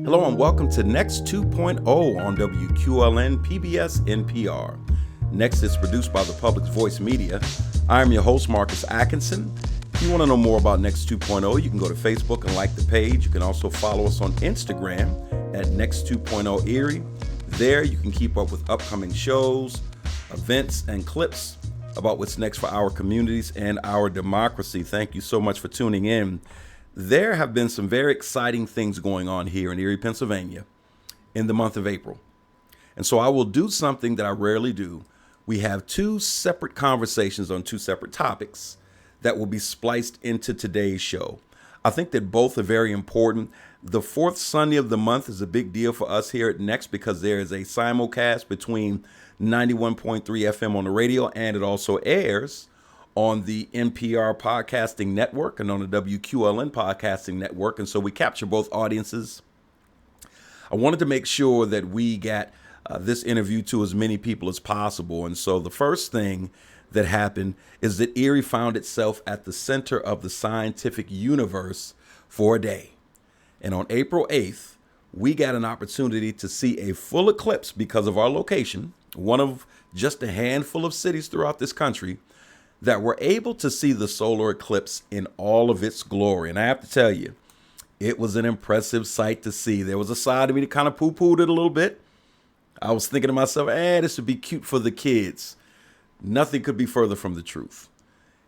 Hello and welcome to Next 2.0 on WQLN PBS NPR. Next is produced by the Public Voice Media. I am your host, Marcus Atkinson. If you want to know more about Next 2.0, you can go to Facebook and like the page. You can also follow us on Instagram at Next 2.0 Erie. There you can keep up with upcoming shows, events, and clips about what's next for our communities and our democracy. Thank you so much for tuning in. There have been some very exciting things going on here in Erie, Pennsylvania in the month of April. And so I will do something that I rarely do. We have two separate conversations on two separate topics that will be spliced into today's show. I think that both are very important. The fourth Sunday of the month is a big deal for us here at Next because there is a simulcast between 91.3 FM on the radio, and it also airs on the NPR Podcasting Network and on the WQLN Podcasting Network. And so we capture both audiences. I wanted to make sure that we got this interview to as many people as possible. And so the first thing that happened is that Erie found itself at the center of the scientific universe for a day. And on April 8th, we got an opportunity to see a full eclipse because of our location, one of just a handful of cities throughout this country that were able to see the solar eclipse in all of its glory. And I have to tell you, it was an impressive sight to see. There was a side of me that kind of poo-pooed it a little bit. I was thinking to myself, this would be cute for the kids. Nothing could be further from the truth.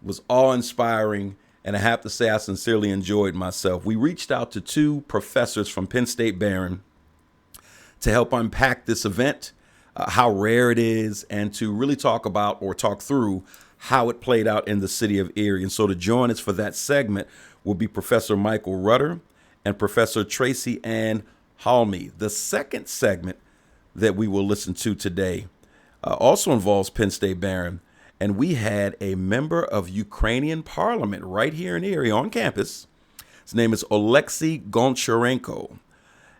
It was awe-inspiring, and I have to say I sincerely enjoyed myself. We reached out to two professors from Penn State Behrend to help unpack this event, how rare it is, and to really talk about or talk through how it played out in the city of Erie. And so to join us for that segment will be Professor Michael Rudder and Professor Tracy Ann Halme. The second segment that we will listen to today also involves Penn State Behrend, and we had a member of Ukrainian parliament right here in Erie on campus. His name is Oleksiy Honcharenko,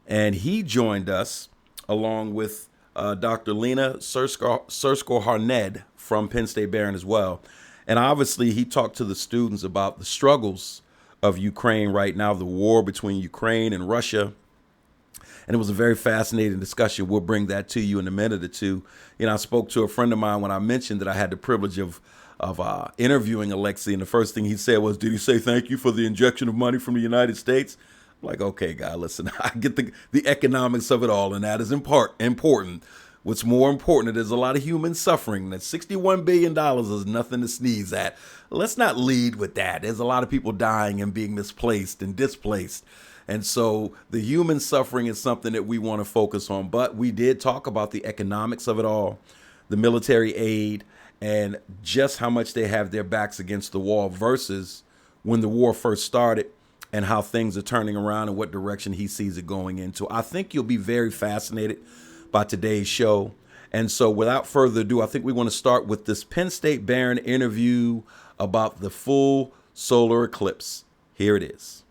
and he joined us along with Dr. Lena Sursko-Harned from Penn State Behrend as well. And obviously he talked to the students about the struggles of Ukraine right now, the war between Ukraine and Russia. And it was a very fascinating discussion. We'll bring that to you in a minute or two. I spoke to a friend of mine when I mentioned that I had the privilege of interviewing Oleksiy, and the first thing he said was, did he say thank you for the injection of money from the United States? I'm like, okay, guy, listen, I get the economics of it all, and that is important. What's more important, there's a lot of human suffering. That $61 billion is nothing to sneeze at. Let's not lead with that. There's a lot of people dying and being misplaced and displaced. And so the human suffering is something that we want to focus on. But we did talk about the economics of it all, the military aid, and just how much they have their backs against the wall versus when the war first started and how things are turning around and what direction he sees it going into. I think you'll be very fascinated by today's show. And so without further ado, I think we want to start with this Penn State Behrend interview about the full solar eclipse. Here it is.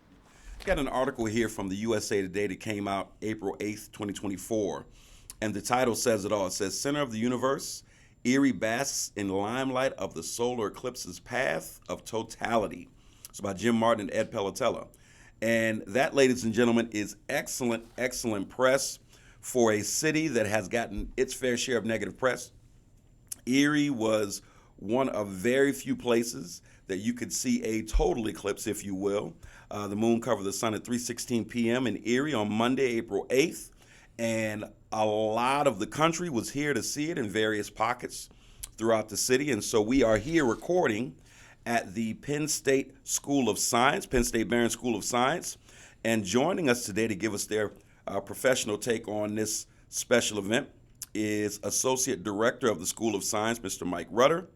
Got an article here from the USA Today that came out April 8th, 2024. And the title says it all. It says, Center of the Universe, Erie basks in limelight of the solar eclipse's path of totality. It's by Jim Martin and Ed Pellatella. And that, ladies and gentlemen, is excellent press for a city that has gotten its fair share of negative press. Erie was one of very few places that you could see a total eclipse, if you will. The moon covered the sun at 3:16 p.m. in Erie on Monday, April 8th. And a lot of the country was here to see it in various pockets throughout the city. And so we are here recording at the Penn State School of Science, Penn State Behrend School of Science. And joining us today to give us their professional take on this special event is Associate Director of the School of Science, Mr. Mike Rudder,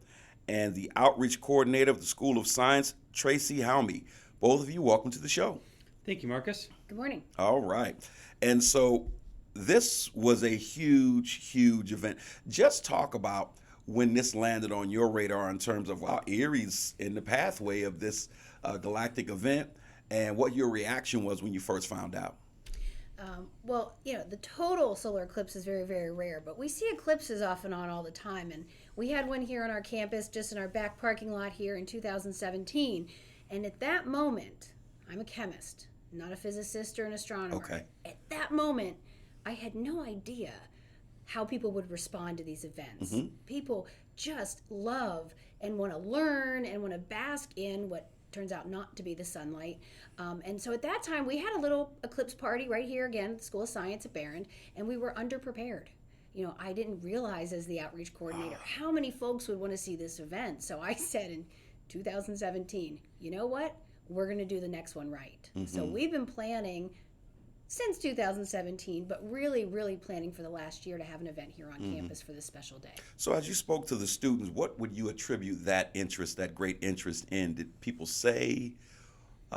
and the Outreach Coordinator of the School of Science, Tracy Halme. Both of you, welcome to the show. Thank you, Marcus. Good morning. All right. And so this was a huge event. Just talk about when this landed on your radar in terms of, wow, Erie's in the pathway of this galactic event, and what your reaction was when you first found out. The total solar eclipse is very, very rare, but we see eclipses off and on all the time. And we had one here on our campus, just in our back parking lot here in 2017. And at that moment, I'm a chemist. not a physicist or an astronomer. Okay. At that moment, I had no idea how people would respond to these events. People just love and want to learn and want to bask in what turns out not to be the sunlight. And so at that time, we had a little eclipse party right here again at the School of Science at Behrend, and we were underprepared. I didn't realize as the outreach coordinator how many folks would want to see this event. So I said in 2017, you know what? We're going to do the next one right. So we've been planning since 2017, but really, really planning for the last year to have an event here on campus for this special day. So as you spoke to the students, what would you attribute that great interest in? Did people say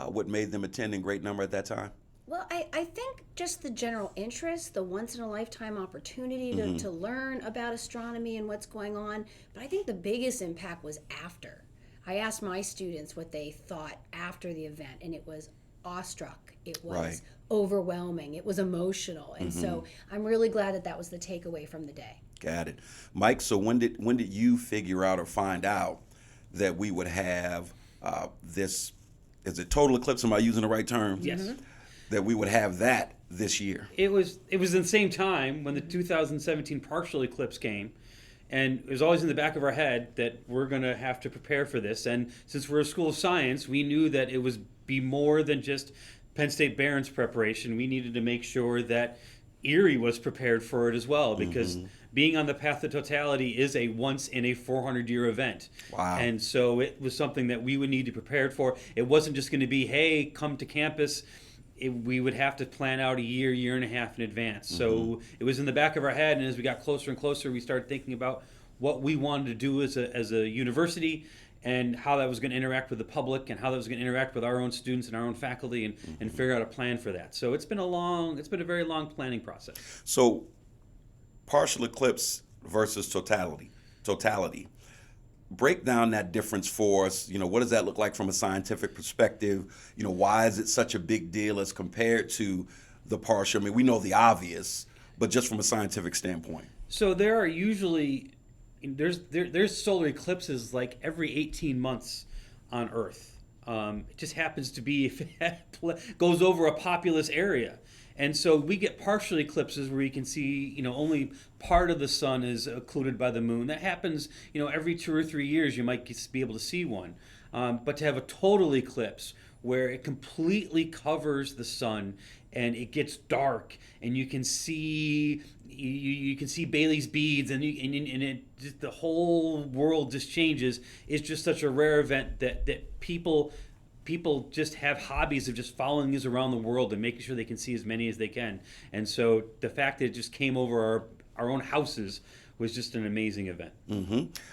what made them attend in great number at that time? Well, I think just the general interest, the once-in-a-lifetime opportunity to learn about astronomy and what's going on. But I think the biggest impact was after. I asked my students what they thought after the event, and it was awestruck. It was overwhelming. It was emotional. And so I'm really glad that was the takeaway from the day. Got it. Mike, so when did you figure out or find out that we would have this, is it total eclipse? Am I using the right term? Yes. That we would have that this year. It was in the same time when the 2017 partial eclipse came. And it was always in the back of our head that we're going to have to prepare for this. And since we're a school of science, we knew that it was be more than just Penn State Behrend's preparation. We needed to make sure that Erie was prepared for it as well, because being on the path to totality is a once in a 400-year event. Wow. And so it was something that we would need to prepare for. It wasn't just going to be, hey, come to campus. We would have to plan out a year and a half in advance. So it was in the back of our head, and as we got closer and closer, we started thinking about what we wanted to do as a university, and how that was going to interact with the public, and how that was going to interact with our own students and our own faculty, and figure out a plan for that. So it's been a very long planning process. So partial eclipse versus totality. Break down that difference for us. What does that look like from a scientific perspective? Why is it such a big deal as compared to the partial? I mean, we know the obvious, but just from a scientific standpoint. So there are usually there's solar eclipses like every 18 months on Earth. It just happens to be if it goes over a populous area. And so we get partial eclipses where you can see, only part of the sun is occluded by the moon. That happens, every 2 or 3 years you might be able to see one. But to have a total eclipse where it completely covers the sun and it gets dark and you can see Bailey's beads and it just, the whole world just changes. It's just such a rare event that people just have hobbies of just following these around the world and making sure they can see as many as they can. And so the fact that it just came over our own houses was just an amazing event.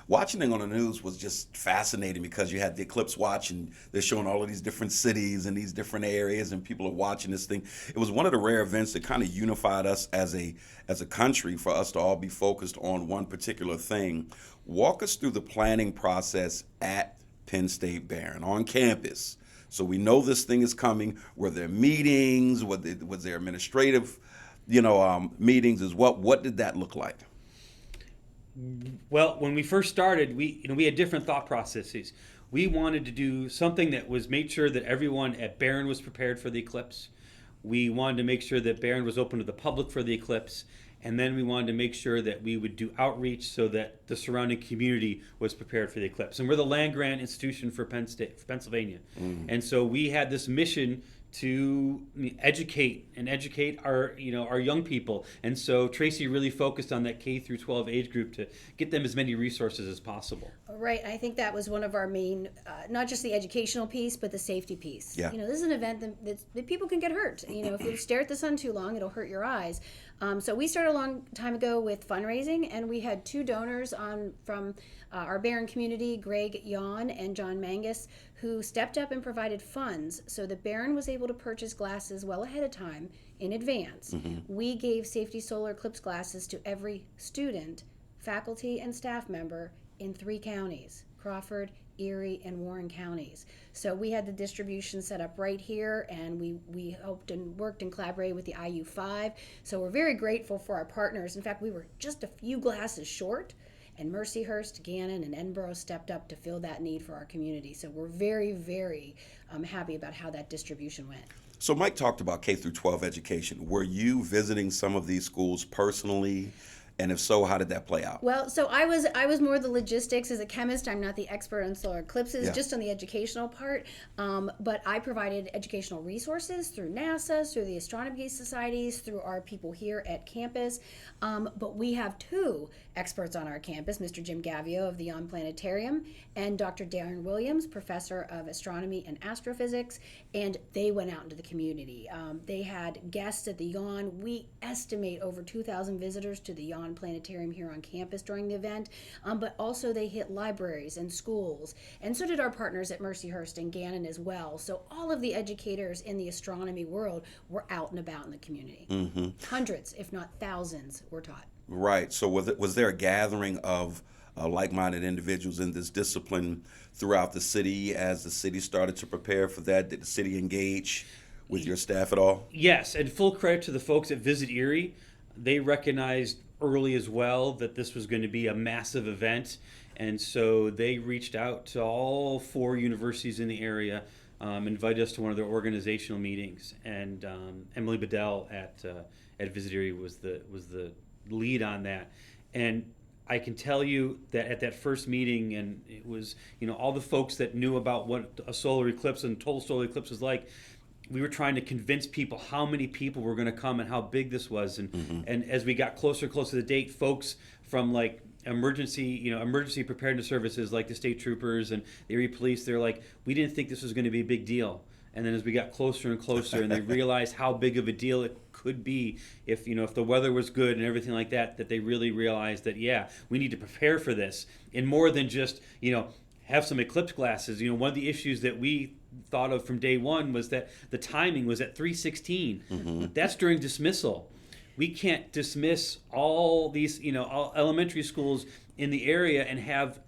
Watching it on the news was just fascinating because you had the Eclipse Watch and they're showing all of these different cities and these different areas and people are watching this thing. It was one of the rare events that kind of unified us as a country for us to all be focused on one particular thing. Walk us through the planning process at Penn State Behrend on campus. So we know this thing is coming. Were there meetings? Was there administrative, meetings? What did that look like? Well, when we first started, we had different thought processes. We wanted to do something that was made sure that everyone at Behrend was prepared for the eclipse. We wanted to make sure that Behrend was open to the public for the eclipse. And then we wanted to make sure that we would do outreach so that the surrounding community was prepared for the eclipse. And we're the land-grant institution for Pennsylvania. And so we had this mission to educate our young people. And so Tracy really focused on that K through 12 age group to get them as many resources as possible. Right. I think that was one of our main, not just the educational piece, but the safety piece. Yeah. This is an event that people can get hurt. If you stare at the sun too long, it'll hurt your eyes. So we started a long time ago with fundraising, and we had 2 donors from our Behrend community, Greg Yawn and John Mangus, who stepped up and provided funds so that Behrend was able to purchase glasses well ahead of time in advance. We gave safety solar eclipse glasses to every student, faculty, and staff member in 3 counties, Crawford, Erie, and Warren counties. So we had the distribution set up right here, and we helped and worked and collaborated with the IU5. So we're very grateful for our partners. In fact, we were just a few glasses short, and Mercyhurst, Gannon, and Edinburgh stepped up to fill that need for our community. So we're very, very happy about how that distribution went. So Mike talked about K through 12 education. Were you visiting some of these schools personally? And if so, how did that play out? Well, so I was more the logistics as a chemist. I'm not the expert on solar eclipses, Yeah. just on the educational part. But I provided educational resources through NASA, through the astronomy societies, through our people here at campus. But we have two experts on our campus, Mr. Jim Gavio of the Yon Planetarium and Dr. Darren Williams, professor of astronomy and astrophysics, and they went out into the community. They had guests at the Yon. We estimate over 2,000 visitors to the Yon Planetarium here on campus during the event, but also they hit libraries and schools, and so did our partners at Mercyhurst and Gannon as well. So all of the educators in the astronomy world were out and about in the community. Hundreds, if not thousands, were taught. Right. So was there a gathering of like-minded individuals in this discipline throughout the city as the city started to prepare for that? Did the city engage with your staff at all? Yes, and full credit to the folks at Visit Erie. They recognized early as well that this was going to be a massive event, and so they reached out to all 4 universities in the area, invited us to one of their organizational meetings, and Emily Bedell at Visit Erie was the lead on that. And I can tell you that at that first meeting, and it was, all the folks that knew about what a solar eclipse and total solar eclipse was like, we were trying to convince people how many people were going to come and how big this was. And as we got closer and closer to the date, folks from like emergency preparedness services like the state troopers and the Erie police, they're like, we didn't think this was going to be a big deal. And then as we got closer and closer, and they realized how big of a deal it could be if the weather was good and everything like that, that they really realized that, we need to prepare for this. And more than just, have some eclipse glasses. One of the issues that we thought of from day one was that the timing was at 3:16. That's during dismissal. We can't dismiss all these, all elementary schools in the area and have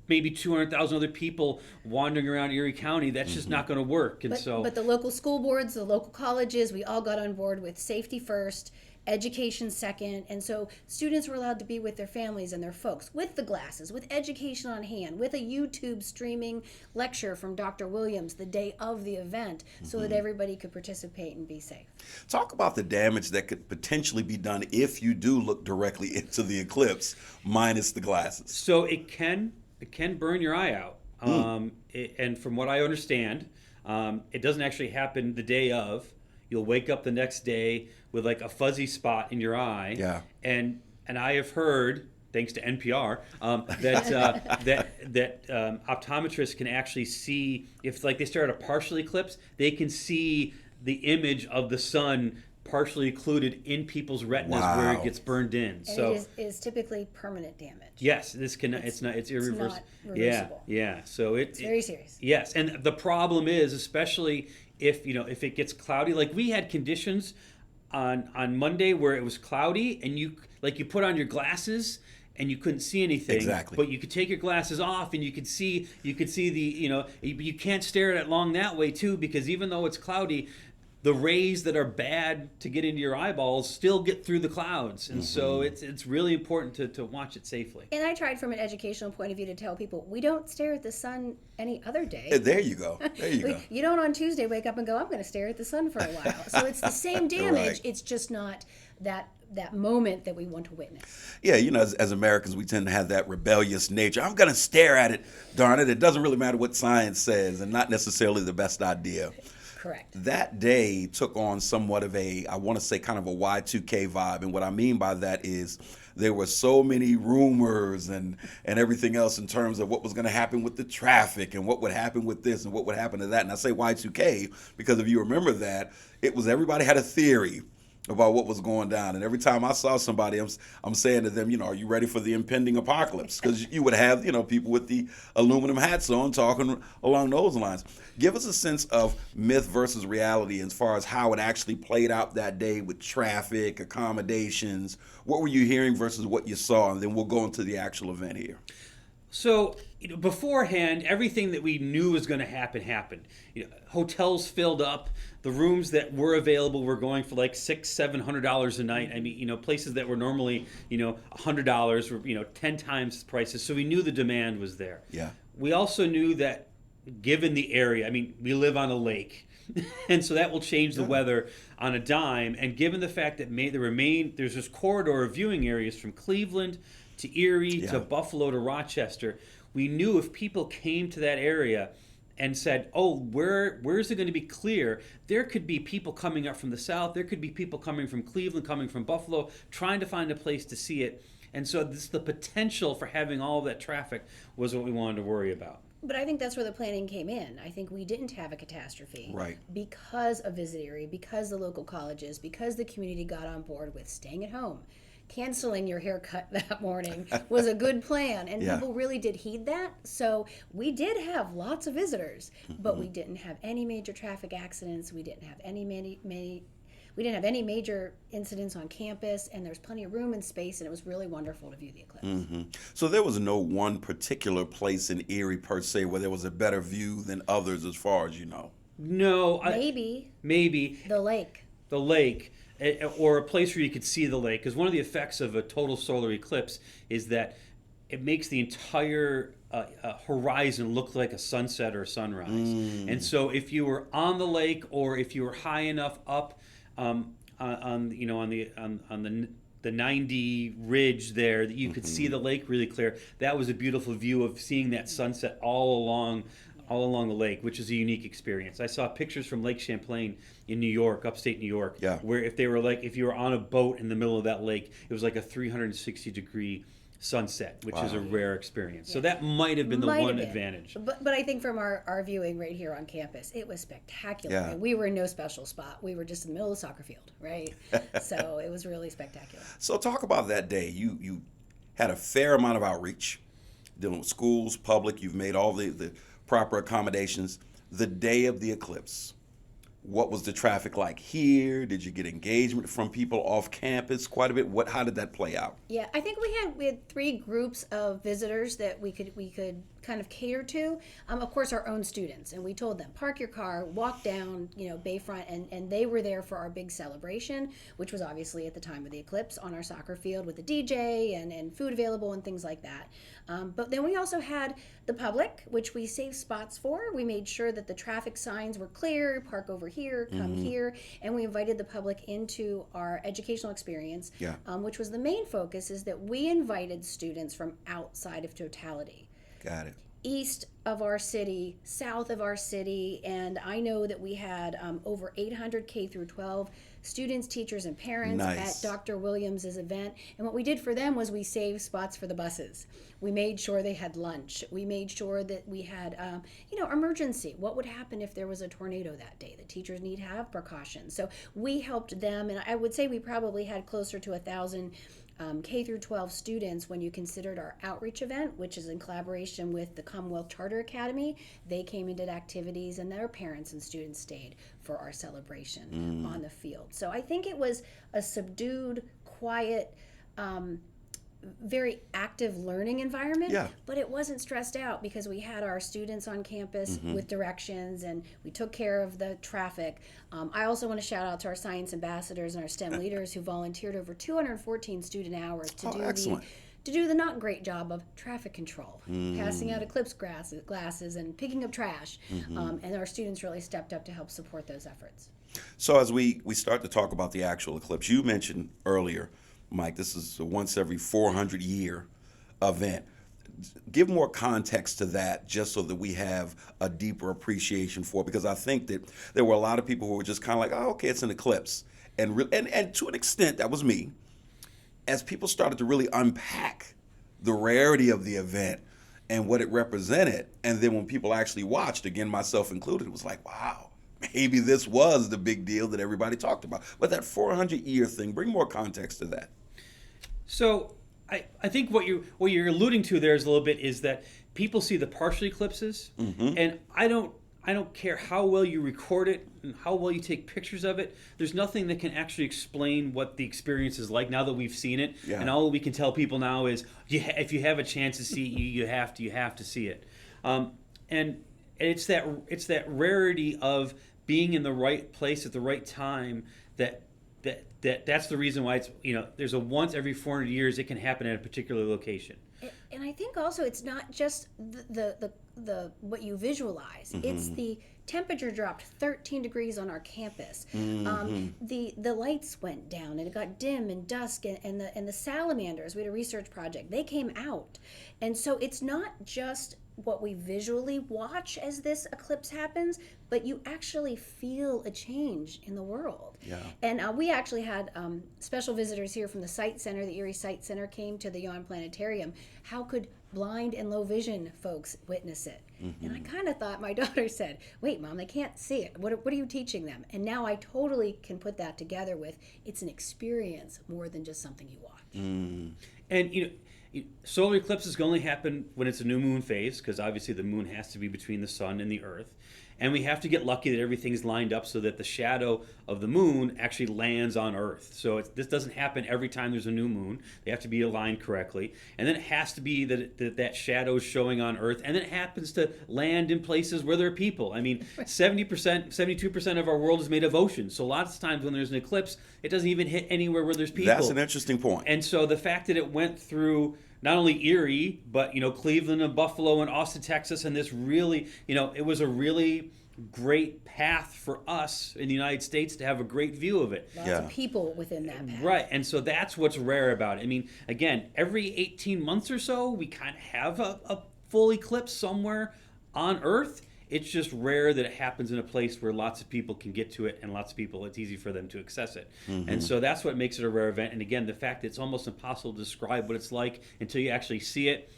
maybe 200,000 other people wandering around Erie County. That's just not going to work. And But the local school boards, the local colleges, we all got on board with safety first, education second, and so students were allowed to be with their families and their folks, with the glasses, with education on hand, with a YouTube streaming lecture from Dr. Williams the day of the event, so that everybody could participate and be safe. Talk about the damage that could potentially be done if you do look directly into the eclipse, minus the glasses. So it can burn your eye out. And from what I understand, it doesn't actually happen the day of. You'll wake up the next day with like a fuzzy spot in your eye. Yeah. And I have heard, thanks to NPR, that optometrists can actually see, if like they stare at a partial eclipse, they can see the image of the sun partially occluded in people's retinas where it gets burned in. And so it is typically permanent damage. yes, it's irreversible. not reversible. Yeah. So It's very serious. Yes, and the problem is, especially if it gets cloudy. Like we had conditions on Monday where it was cloudy, and you put on your glasses and you couldn't see anything. Exactly. But you could take your glasses off and you could see the you can't stare at it long that way too, because even though it's cloudy, the rays that are bad to get into your eyeballs still get through the clouds. And so it's really important to watch it safely. And I tried from an educational point of view to tell people, we don't stare at the sun any other day. There you go. There you go. You don't on Tuesday wake up and go, I'm going to stare at the sun for a while. So it's the same damage. Right. It's just not that moment that we want to witness. Yeah, as Americans, we tend to have that rebellious nature. I'm going to stare at it, darn it. It doesn't really matter what science says, and not necessarily the best idea. Correct. That day took on somewhat of I want to say kind of a Y2K vibe. And what I mean by that is there were so many rumors and everything else in terms of what was going to happen with the traffic and what would happen with this and what would happen to that. And I say Y2K because if you remember that, it was everybody had a theory about what was going down. And every time I saw somebody, I'm saying to them, are you ready for the impending apocalypse? Because you would have, people with the aluminum hats on talking along those lines. Give us a sense of myth versus reality as far as how it actually played out that day with traffic, accommodations. What were you hearing versus what you saw? And then we'll go into the actual event here. So, beforehand, everything that we knew was going to happen happened. Hotels filled up. The rooms that were available were going for like $600-700 a night. I mean, places that were normally, $100 were, 10 times the prices. So we knew the demand was there. Yeah. We also knew that given the area, we live on a lake. And so that will change the weather on a dime. And given the fact that there's this corridor of viewing areas from Cleveland to Erie to Buffalo to Rochester, we knew if people came to that area and said, oh, where's it going to be clear? There could be people coming up from the south. There could be people coming from Cleveland, coming from Buffalo, trying to find a place to see it. And so the potential for having all of that traffic was what we wanted to worry about. But I think that's where the planning came in. I think we didn't have a catastrophe. Right. Because of Visit Erie, because the local colleges, because the community got on board with staying at home. Canceling your haircut that morning was a good plan, and people really did heed that. So we did have lots of visitors, but we didn't have any major traffic accidents. We didn't have any major incidents on campus, and there's plenty of room and space, and it was really wonderful to view the eclipse. So there was no one particular place in Erie per se where there was a better view than others, as far as you know. No, Maybe the lake. Or a place where you could see the lake, because one of the effects of a total solar eclipse is that it makes the entire horizon look like a sunset or a sunrise. And so if you were on the lake, or if you were high enough up on the 90 ridge there, that you could see the lake really clear, that was a beautiful view of seeing that sunset all along the lake, which is a unique experience. I saw pictures from Lake Champlain in New York, upstate New York, where if you were on a boat in the middle of that lake, it was like a 360-degree sunset, which is a rare experience. So that might have been the one advantage. But I think from our viewing right here on campus, it was spectacular. And we were in no special spot. We were just in the middle of the soccer field, right? So it was really spectacular. So talk about that day. You had a fair amount of outreach, dealing with schools, public. You've made all the proper accommodations. The day of the eclipse, what was the traffic like here? Did you get engagement from people off campus quite a bit? How did that play out? Yeah, I think we had three groups of visitors that we could kind of cater to. Of course, our own students, and we told them, park your car, walk down, Bayfront, and they were there for our big celebration, which was obviously at the time of the eclipse on our soccer field with a DJ and food available and things like that. But then we also had the public, which we saved spots for. We made sure that the traffic signs were clear, park over here, come here, and we invited the public into our educational experience, which was the main focus, is that we invited students from outside of totality. Got it. East of our city, south of our city, and I know that we had over 800 K through 12 students, teachers, and parents at Dr. Williams's event. And what we did for them was we saved spots for the buses. We made sure they had lunch. We made sure that we had, emergency. What would happen if there was a tornado that day? The teachers need to have precautions. So we helped them, and I would say we probably had closer to 1,000 K through 12 students when you considered our outreach event, which is in collaboration with the Commonwealth Charter Academy. They came and did activities, and their parents and students stayed for our celebration on the field. So I think it was a subdued, quiet, very active learning environment, but it wasn't stressed out because we had our students on campus with directions, and we took care of the traffic. I also want to shout out to our science ambassadors and our STEM leaders who volunteered over 214 student hours to do the not great job of traffic control, passing out eclipse glasses and picking up trash, and our students really stepped up to help support those efforts. So as we start to talk about the actual eclipse, you mentioned earlier, Mike, this is a once every 400-year event. Give more context to that, just so that we have a deeper appreciation for it, because I think that there were a lot of people who were just kind of like, oh, okay, it's an eclipse. And to an extent, that was me. As people started to really unpack the rarity of the event and what it represented, and then when people actually watched, again, myself included, it was like, wow, maybe this was the big deal that everybody talked about. But that 400-year thing, bring more context to that. So I think what you're alluding to there is a little bit is that people see the partial eclipses, and I don't care how well you record it and how well you take pictures of it. There's nothing that can actually explain what the experience is like now that we've seen it. And all we can tell people now is, if you have a chance to see it, you have to see it. And it's that rarity of being in the right place at the right time that's the reason why it's, there's a once every 400 years it can happen at a particular location. And I think also it's not just the what you visualize. It's the temperature dropped 13 degrees on our campus. The lights went down and it got dim and dusk, and the salamanders, we had a research project, they came out. And so it's not just what we visually watch as this eclipse happens, but you actually feel a change in the world. Yeah. And we actually had special visitors here from the Sight Center. The Erie Sight Center came to the Yawn Planetarium. How could blind and low vision folks witness it? And I kind of thought, my daughter said, wait, Mom, they can't see it. What are you teaching them? And now I totally can put that together with, it's an experience more than just something you watch. And solar eclipses can only happen when it's a new moon phase, because obviously the moon has to be between the sun and the earth. And we have to get lucky that everything's lined up so that the shadow of the moon actually lands on Earth. So this doesn't happen every time there's a new moon. They have to be aligned correctly. And then it has to be that shadow is showing on Earth. And then it happens to land in places where there are people. I mean, 70%, 72% of our world is made of oceans. So lots of times when there's an eclipse, it doesn't even hit anywhere where there's people. That's an interesting point. And so the fact that it went through not only Erie, but Cleveland and Buffalo and Austin, Texas, and this really, it was a really great path for us in the United States to have a great view of it. Lots of people within that path. Right, and so that's what's rare about it. I mean, again, every 18 months or so, we kind of have a full eclipse somewhere on Earth. It's just rare that it happens in a place where lots of people can get to it, and lots of people, it's easy for them to access it. And so that's what makes it a rare event. And again, the fact that it's almost impossible to describe what it's like until you actually see it.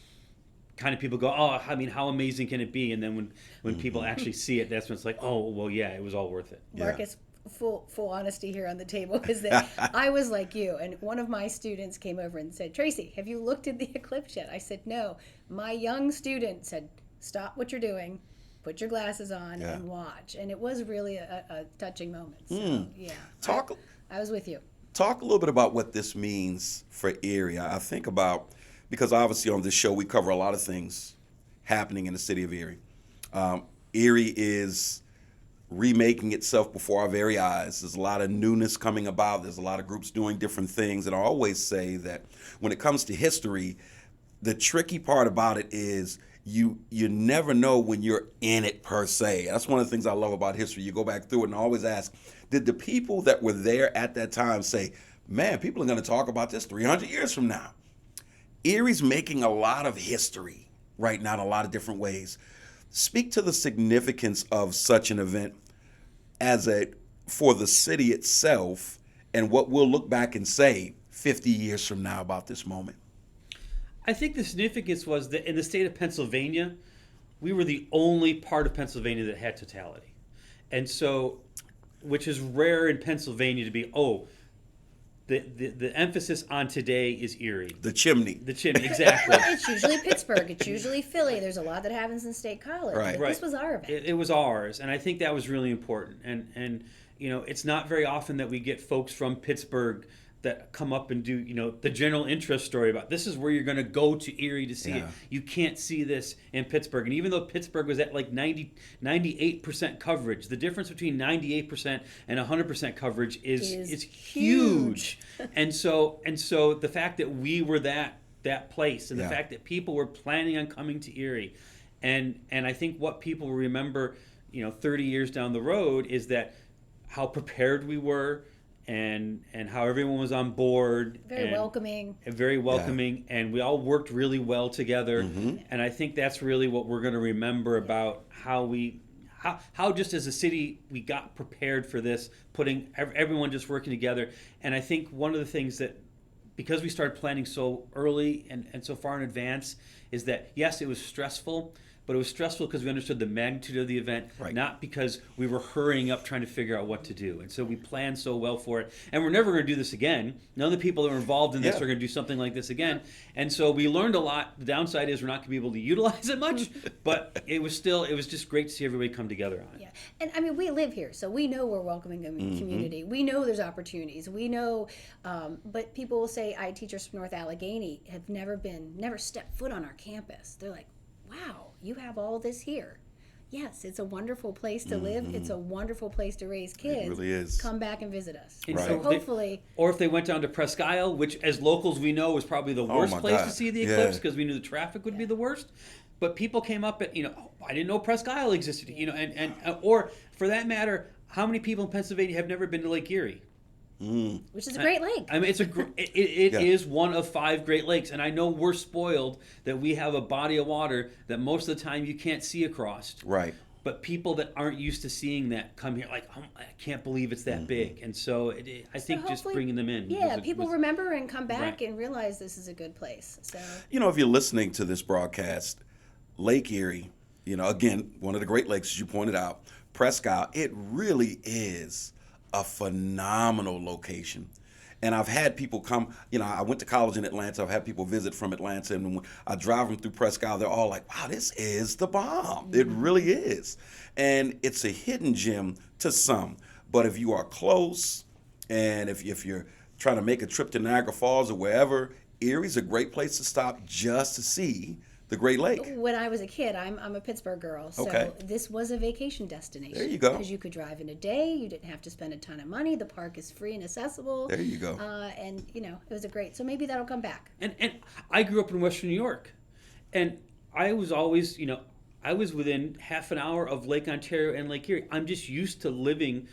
Kind of people go, oh, I mean, how amazing can it be? And then when people actually see it, that's when it's like, oh, well, yeah, it was all worth it. Marcus, full honesty here on the table is that I was like you, and one of my students came over and said, Tracy, have you looked at the eclipse yet? I said, no. My young student said, stop what you're doing, put your glasses on and watch. And it was really a touching moment. So, I was with you. Talk a little bit about what this means for Erie. I think about, because obviously on this show we cover a lot of things happening in the city of Erie. Erie is remaking itself before our very eyes. There's a lot of newness coming about. There's a lot of groups doing different things. And I always say that when it comes to history, the tricky part about it is you never know when you're in it per se. That's one of the things I love about history. You go back through it and I always ask, did the people that were there at that time say, man, people are going to talk about this 300 years from now? Erie's making a lot of history right now in a lot of different ways. Speak to the significance of such an event for the city itself, and what we'll look back and say 50 years from now about this moment. I think the significance was that in the state of Pennsylvania, we were the only part of Pennsylvania that had totality. And so, which is rare in Pennsylvania to be, the emphasis on today is Erie. The chimney, exactly. It's usually Pittsburgh. It's usually Philly. There's a lot that happens in State College. Right. But this was our event. It was ours, and I think that was really important. And it's not very often that we get folks from Pittsburgh that come up and do, the general interest story about this is where you're going to go to Erie to see it. You can't see this in Pittsburgh. And even though Pittsburgh was at like 98% coverage, the difference between 98% and 100% coverage is huge. and so the fact that we were that place, and the fact that people were planning on coming to Erie, and I think what people remember, 30 years down the road is that how prepared we were, and how everyone was on board. Very welcoming. And very welcoming, and we all worked really well together. And I think that's really what we're going to remember about how just as a city we got prepared for this, putting everyone just working together. And I think one of the things that, because we started planning so early and so far in advance, is that yes, it was stressful, but it was stressful because we understood the magnitude of the event, not because we were hurrying up trying to figure out what to do. And so we planned so well for it. And we're never going to do this again. None of the people that were involved in this are going to do something like this again. And so we learned a lot. The downside is we're not going to be able to utilize it much, but it was just great to see everybody come together on it. Yeah. And I mean, we live here, so we know we're welcoming a community. We know there's opportunities. We know, but people will say, I had teachers from North Allegheny have never stepped foot on our campus. They're like, wow, you have all this here. Yes, it's a wonderful place to live. It's a wonderful place to raise kids. It really is. Come back and visit us. And so hopefully... or if they went down to Presque Isle, which as locals we know was probably the worst place to see the eclipse because we knew the traffic would be the worst. But people came up and, oh, I didn't know Presque Isle existed, and or for that matter, how many people in Pennsylvania have never been to Lake Erie? Which is a great lake. I mean, it Yeah. is one of 5 Great Lakes, and I know we're spoiled that we have a body of water that most of the time you can't see across. Right. But people that aren't used to seeing that come here like, oh, I can't believe it's that big. And so I think just hopefully- bringing them in. Yeah, people remember and come back Right. and realize this is a good place. So If you're listening to this broadcast, Lake Erie, again, one of the Great Lakes, as you pointed out, Presque Isle, it really is a phenomenal location. And I've had people come, I went to college in Atlanta. I've had people visit from Atlanta. And when I drive them through Presque Isle, they're all like, wow, this is the bomb. It really is. And it's a hidden gem to some. But if you are close and if you're trying to make a trip to Niagara Falls or wherever, Erie's a great place to stop just to see the Great Lake. when I was a kid, I'm a Pittsburgh girl, so Okay. this was a vacation destination. There you go. Because you could drive in a day, you didn't have to spend a ton of money. The park is free and accessible. There you go. And it was a great. So maybe that'll come back. And I grew up in Western New York, and I was always, I was within half an hour of Lake Ontario and Lake Erie. I'm just used to living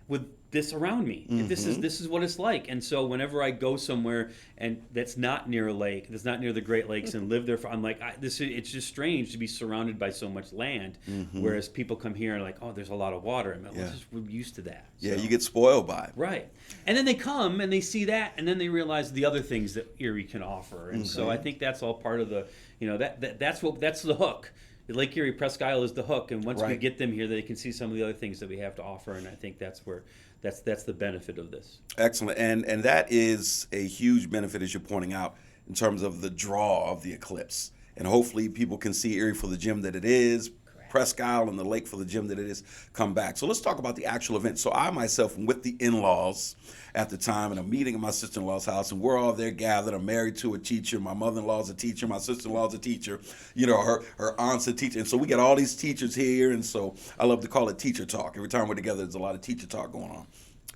with this around me. This is what it's like. And so whenever I go somewhere and that's not near a lake, that's not near the Great Lakes, and live there, I'm like, it's just strange to be surrounded by so much land. Whereas people come here and like, oh, there's a lot of water. I'm like, well, we're used to that. Yeah, So- you get spoiled by it. Right. And then they come and they see that, and then they realize the other things that Erie can offer. And so I think that's all part of the, that's the hook. Lake Erie, Presque Isle is the hook, and once we Right. get them here, they can see some of the other things that we have to offer, and I think that's the benefit of this. Excellent. And that is a huge benefit, as you're pointing out, in terms of the draw of the eclipse. And hopefully people can see Erie for the gem that it is, Presque Isle and the lake for the gem that it is, come back. So let's talk about the actual event. So I myself am with the in-laws at the time, and I'm meeting at my sister-in-law's house, and we're all there gathered. I'm married to a teacher. My mother-in-law's a teacher. My sister-in-law's a teacher. Her aunt's a teacher. And so we got all these teachers here, and so I love to call it teacher talk. Every time we're together, there's a lot of teacher talk going on.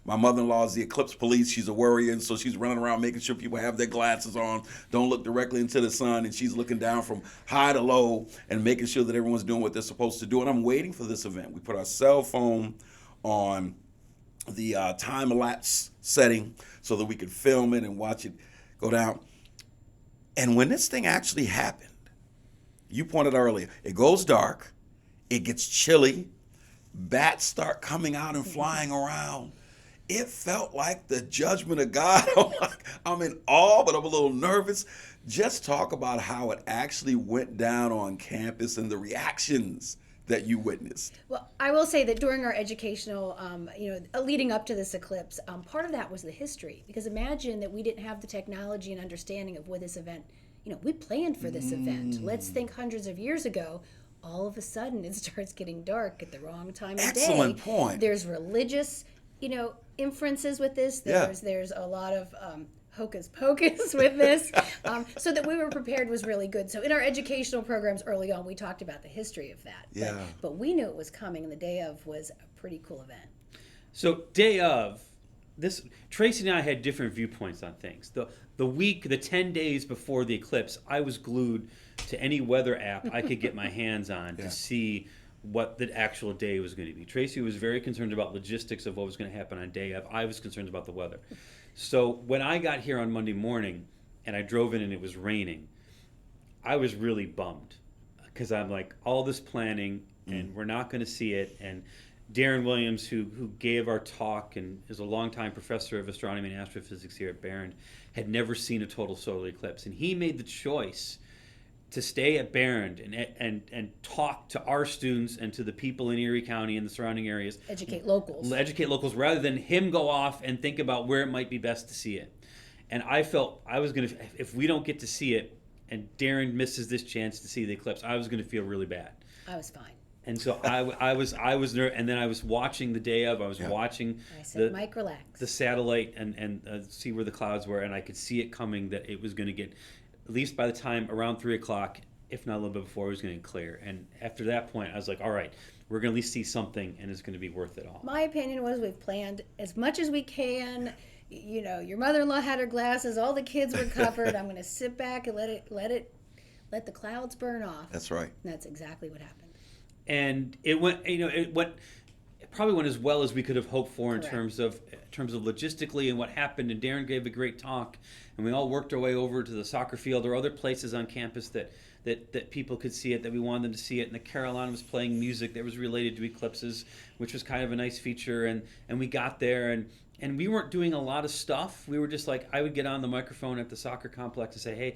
My mother-in-law is the Eclipse police. She's a worrier, and so she's running around making sure people have their glasses on, don't look directly into the sun, and she's looking down from high to low and making sure that everyone's doing what they're supposed to do. And I'm waiting for this event. We put our cell phone on the time-lapse setting so that we could film it and watch it go down. And when this thing actually happened, you pointed earlier, it goes dark, it gets chilly, bats start coming out and flying around. It felt like the judgment of God. I'm in awe, but I'm a little nervous. Just talk about how it actually went down on campus and the reactions that you witnessed. Well, I will say that during our educational, leading up to this eclipse, part of that was the history. Because imagine that we didn't have the technology and understanding of what this event, we planned for this event. Let's think hundreds of years ago. All of a sudden, it starts getting dark at the wrong time of day. Excellent point. There's religious, inferences with this. There's a lot of hocus pocus with this. So that we were prepared was really good. So in our educational programs early on, we talked about the history of that. Yeah. But we knew it was coming, and the day of was a pretty cool event. So day of, this Tracy and I had different viewpoints on things. The week, the 10 days before the eclipse, I was glued to any weather app I could get my hands on to see what the actual day was going to be. Tracy was very concerned about logistics of what was going to happen on day of. I was concerned about the weather. So when I got here on Monday morning and I drove in and it was raining, I was really bummed because I'm like, all this planning and we're not going to see it. And Darren Williams, who gave our talk and is a longtime professor of astronomy and astrophysics here at Behrend, had never seen a total solar eclipse. And he made the choice to stay at Behrend and talk to our students and to the people in Erie County and the surrounding areas. Educate locals Rather than him go off and think about where it might be best to see it. And I felt I was going to, if we don't get to see it and Darren misses this chance to see the eclipse, I was going to feel really bad. I was fine. And so I was nervous, and then I was watching the day of. I was watching I said, Mike, relax. the satellite and see where the clouds were, and I could see it coming that it was going to get, at least by the time around 3 o'clock, if not a little bit before, it was going to clear. And after that point, I was like, all right, we're going to at least see something, and it's going to be worth it all. My opinion was we've planned as much as we can. Your mother-in-law had her glasses. All the kids were covered. I'm going to sit back and let it let the clouds burn off. That's right. And that's exactly what happened. And it went, it probably went as well as we could have hoped for in Correct. terms of logistically and what happened. And Darren gave a great talk, and we all worked our way over to the soccer field or other places on campus that people could see it, that we wanted them to see it. And the Carolina was playing music that was related to eclipses, which was kind of a nice feature. And we got there, and we weren't doing a lot of stuff. We were just like, I would get on the microphone at the soccer complex and say, hey,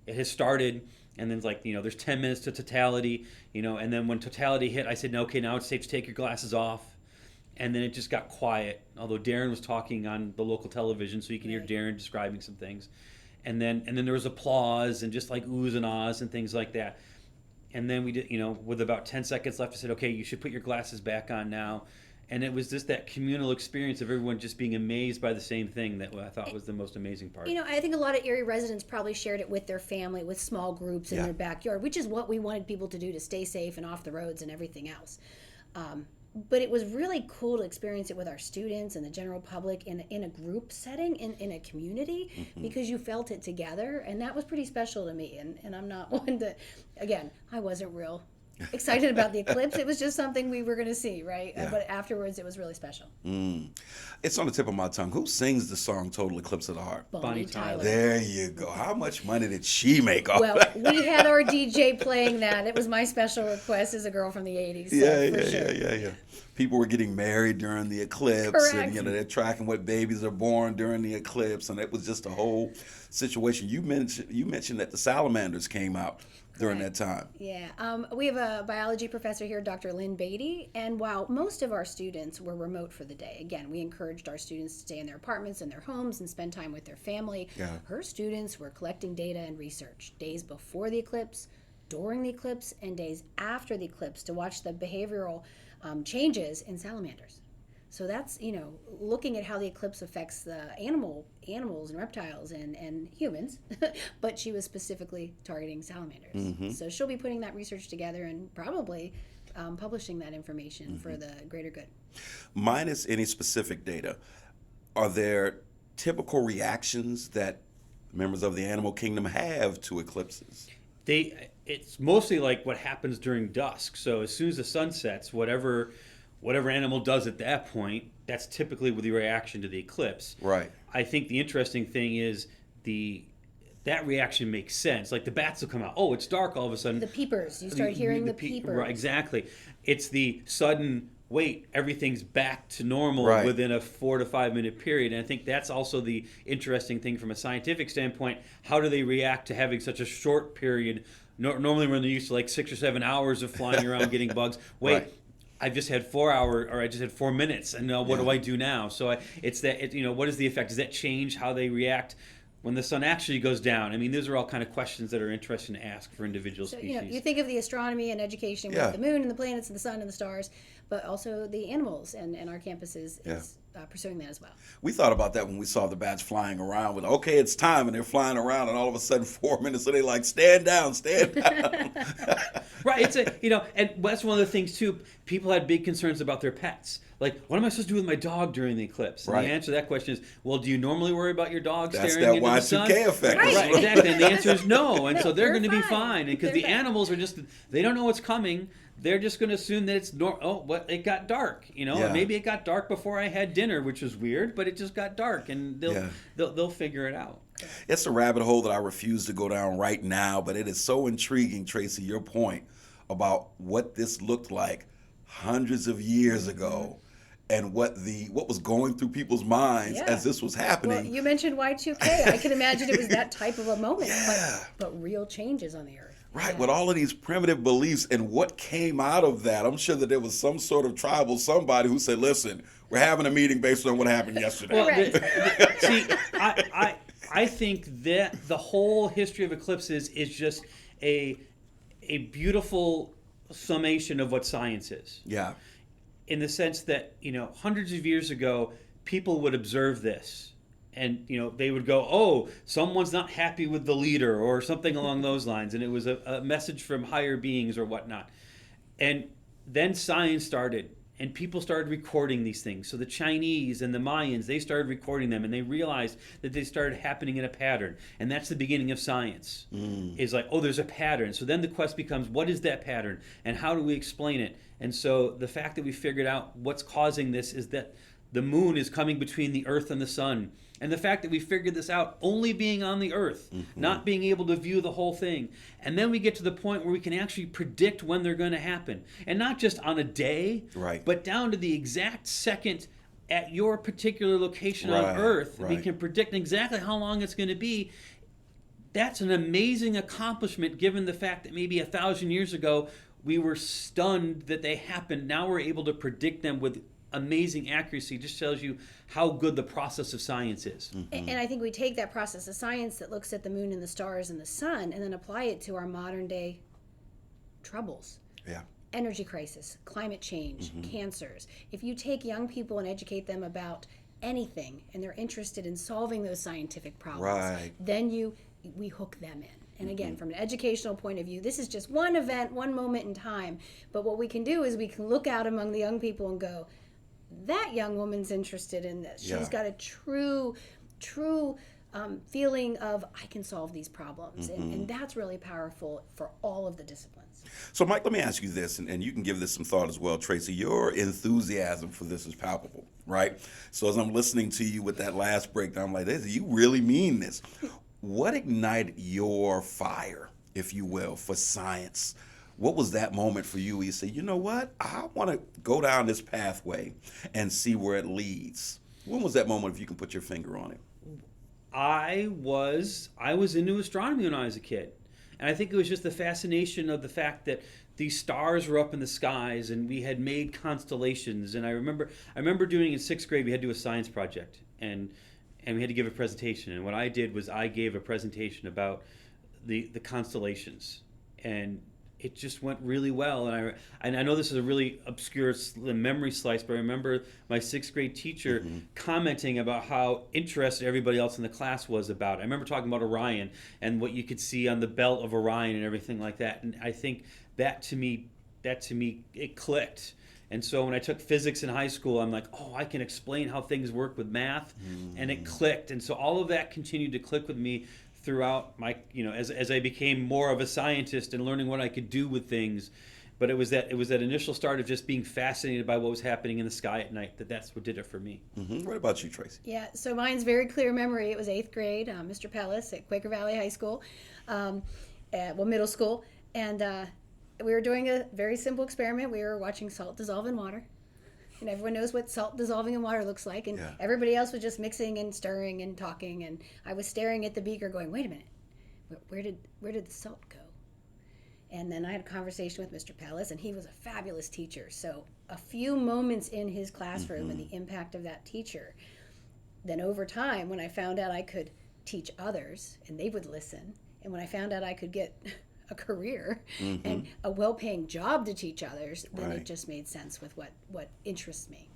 it has started. And then it's like, there's 10 minutes to totality, and then when totality hit, I said, no, okay, now it's safe to take your glasses off. And then it just got quiet, although Darren was talking on the local television, so you can hear Darren describing some things. And then there was applause and just like oohs and ahs and things like that. And then we did, with about 10 seconds left, I said, okay, you should put your glasses back on now. And it was just that communal experience of everyone just being amazed by the same thing that I thought was the most amazing part. I think a lot of Erie residents probably shared it with their family, with small groups in their backyard, which is what we wanted people to do to stay safe and off the roads and everything else. But it was really cool to experience it with our students and the general public in a group setting, in a community, because you felt it together. And that was pretty special to me. And I'm not one to, again, I wasn't real excited about the eclipse. It was just something we were going to see, right? Yeah. But afterwards, it was really special. It's on the tip of my tongue. Who sings the song Total Eclipse of the Heart? Bonnie Tyler. There you go. How much money did she make off Well, that? we had our DJ playing that. It was my special request as a girl from the 80s. So Yeah. People were getting married during the eclipse. Correct. And, they're tracking what babies are born during the eclipse. And it was just a whole situation. You mentioned that the salamanders came out during that time. Yeah. We have a biology professor here, Dr. Lynn Beatty, and while most of our students were remote for the day, again, we encouraged our students to stay in their apartments and their homes and spend time with their family. Yeah. Her students were collecting data and research days before the eclipse, during the eclipse, and days after the eclipse to watch the behavioral changes in salamanders. So that's, looking at how the eclipse affects the animals and reptiles and humans, but she was specifically targeting salamanders. So she'll be putting that research together and probably publishing that information for the greater good. Minus any specific data, are there typical reactions that members of the animal kingdom have to eclipses? It's mostly like what happens during dusk. So as soon as the sun sets, whatever animal does at that point, that's typically with the reaction to the eclipse. Right. I think the interesting thing is that reaction makes sense. Like the bats will come out. Oh, it's dark all of a sudden. The peepers. You start hearing the peepers. Right, exactly. It's the sudden, wait, everything's back to normal within a 4 to 5 minute period. And I think that's also the interesting thing from a scientific standpoint. How do they react to having such a short period? Normally when they're used to like 6 or 7 hours of flying around getting bugs. Wait. Right. I've just had 4 hours, or I just had 4 minutes, and what do I do now? So it's that, what is the effect? Does that change how they react when the sun actually goes down? I mean, those are all kind of questions that are interesting to ask for individual species. You think of the astronomy and education with the moon and the planets and the sun and the stars, but also the animals, and our campus is pursuing that as well. We thought about that when we saw the bats flying around with, okay, it's time, and they're flying around, and all of a sudden 4 minutes, so they're like, stand down. Right, and that's one of the things too. People had big concerns about their pets. Like, what am I supposed to do with my dog during the eclipse? And the answer to that question is, well, do you normally worry about your dog staring into the sun? That's that Y2K effect. Right, exactly. And the answer is no. And so they're going to be fine. fine. And because the animals are they don't know what's coming. They're just going to assume that it's it got dark, And maybe it got dark before I had dinner, which was weird, but it just got dark, and they'll figure it out. It's a rabbit hole that I refuse to go down right now, but it is so intriguing, Tracy, your point about what this looked like hundreds of years ago. And what was going through people's minds as this was happening. Well, you mentioned Y2K. I can imagine it was that type of a moment, but real changes on the earth. Right, with all of these primitive beliefs and what came out of that. I'm sure that there was some sort of tribal somebody who said, listen, we're having a meeting based on what happened yesterday. Well, see, I think that the whole history of eclipses is just a beautiful summation of what science is. Yeah. In the sense that, hundreds of years ago, people would observe this and, they would go, oh, someone's not happy with the leader or something along those lines. And it was a message from higher beings or whatnot. And then science started. and people started recording these things. So the Chinese and the Mayans, they started recording them, and they realized that they started happening in a pattern. And that's the beginning of science. Is like, oh, there's a pattern. So then the quest becomes, what is that pattern? And how do we explain it? And so the fact that we figured out what's causing this is that the moon is coming between the Earth and the sun. And the fact that we figured this out only being on the Earth, not being able to view the whole thing. And then we get to the point where we can actually predict when they're going to happen. And not just on a day, but down to the exact second at your particular location on Earth. We can predict exactly how long it's going to be. That's an amazing accomplishment given the fact that maybe 1,000 years ago we were stunned that they happened. Now we're able to predict them with amazing accuracy. Just tells you how good the process of science is. And I think we take that process of science that looks at the moon and the stars and the sun and then apply it to our modern day troubles. Energy crisis, climate change, cancers. If you take young people and educate them about anything and they're interested in solving those scientific problems, then we hook them in. And again, from an educational point of view, this is just one event, one moment in time. But what we can do is we can look out among the young people and go, that young woman's interested in this. She's got a true feeling of, I can solve these problems. And that's really powerful for all of the disciplines. So, Mike, let me ask you this, and you can give this some thought as well, Tracy. Your enthusiasm for this is palpable, right? So as I'm listening to you with that last breakdown, I'm like, you really mean this. What ignited your fire, if you will, for science? What was that moment for you where you say, you know what, I want to go down this pathway and see where it leads? When was that moment, if you can put your finger on it? I was into astronomy when I was a kid. And I think it was just the fascination of the fact that these stars were up in the skies and we had made constellations. And I remember doing in 6th grade, we had to do a science project. And we had to give a presentation. And what I did was I gave a presentation about the constellations. And it just went really well. And I know this is a really obscure memory slice, but I remember my 6th grade teacher commenting about how interested everybody else in the class was about it. I remember talking about Orion and what you could see on the belt of Orion and everything like that. And I think that to me, it clicked. And so when I took physics in high school, I'm like, oh, I can explain how things work with math. And it clicked. And so all of that continued to click with me throughout my, as I became more of a scientist and learning what I could do with things. But it was that initial start of just being fascinated by what was happening in the sky at night. That's what did it for me. What about you, Tracy? Yeah, so mine's very clear memory. It was 8th grade, Mr. Pellis at Quaker Valley High School, middle school. And we were doing a very simple experiment. We were watching salt dissolve in water. And everyone knows what salt dissolving in water looks like. And everybody else was just mixing and stirring and talking. And I was staring at the beaker going, wait a minute, where did the salt go? And then I had a conversation with Mr. Pellis, and he was a fabulous teacher. So a few moments in his classroom and the impact of that teacher. Then over time, when I found out I could teach others, and they would listen, and when I found out I could get a career and a well-paying job to teach others, then it just made sense with what interests me.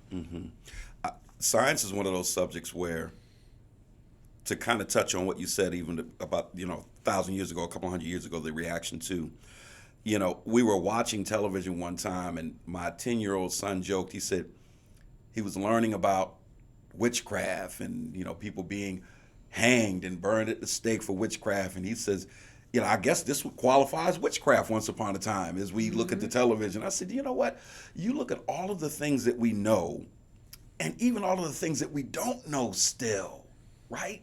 Science is one of those subjects where, to kind of touch on what you said even about 1,000 years ago, a couple hundred years ago, the reaction to, we were watching television one time and my 10-year-old son joked, he said he was learning about witchcraft and people being hanged and burned at the stake for witchcraft, and he says, I guess this would qualify as witchcraft once upon a time as we look at the television. I said, you know what? You look at all of the things that we know and even all of the things that we don't know still, right?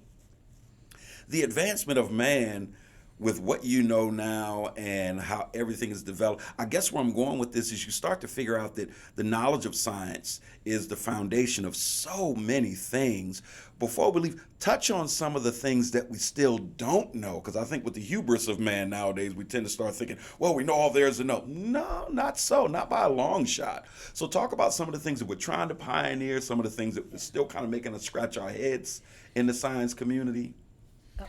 The advancement of man with what you know now and how everything is developed. I guess where I'm going with this is you start to figure out that the knowledge of science is the foundation of so many things. Before we leave, touch on some of the things that we still don't know, because I think with the hubris of man nowadays, we tend to start thinking, well, we know all there is to know. No, not so, not by a long shot. So talk about some of the things that we're trying to pioneer, some of the things that we're still kind of making us scratch our heads in the science community.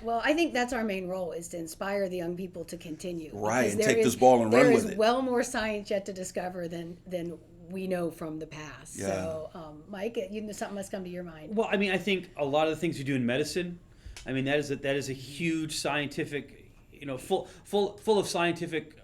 Well, I think that's our main role, is to inspire the young people to continue. Right, and take this ball and run with it. There is well more science yet to discover than we know from the past. Yeah. So, Mike, something must come to your mind. Well, I think a lot of the things you do in medicine, that is a huge scientific, full of scientific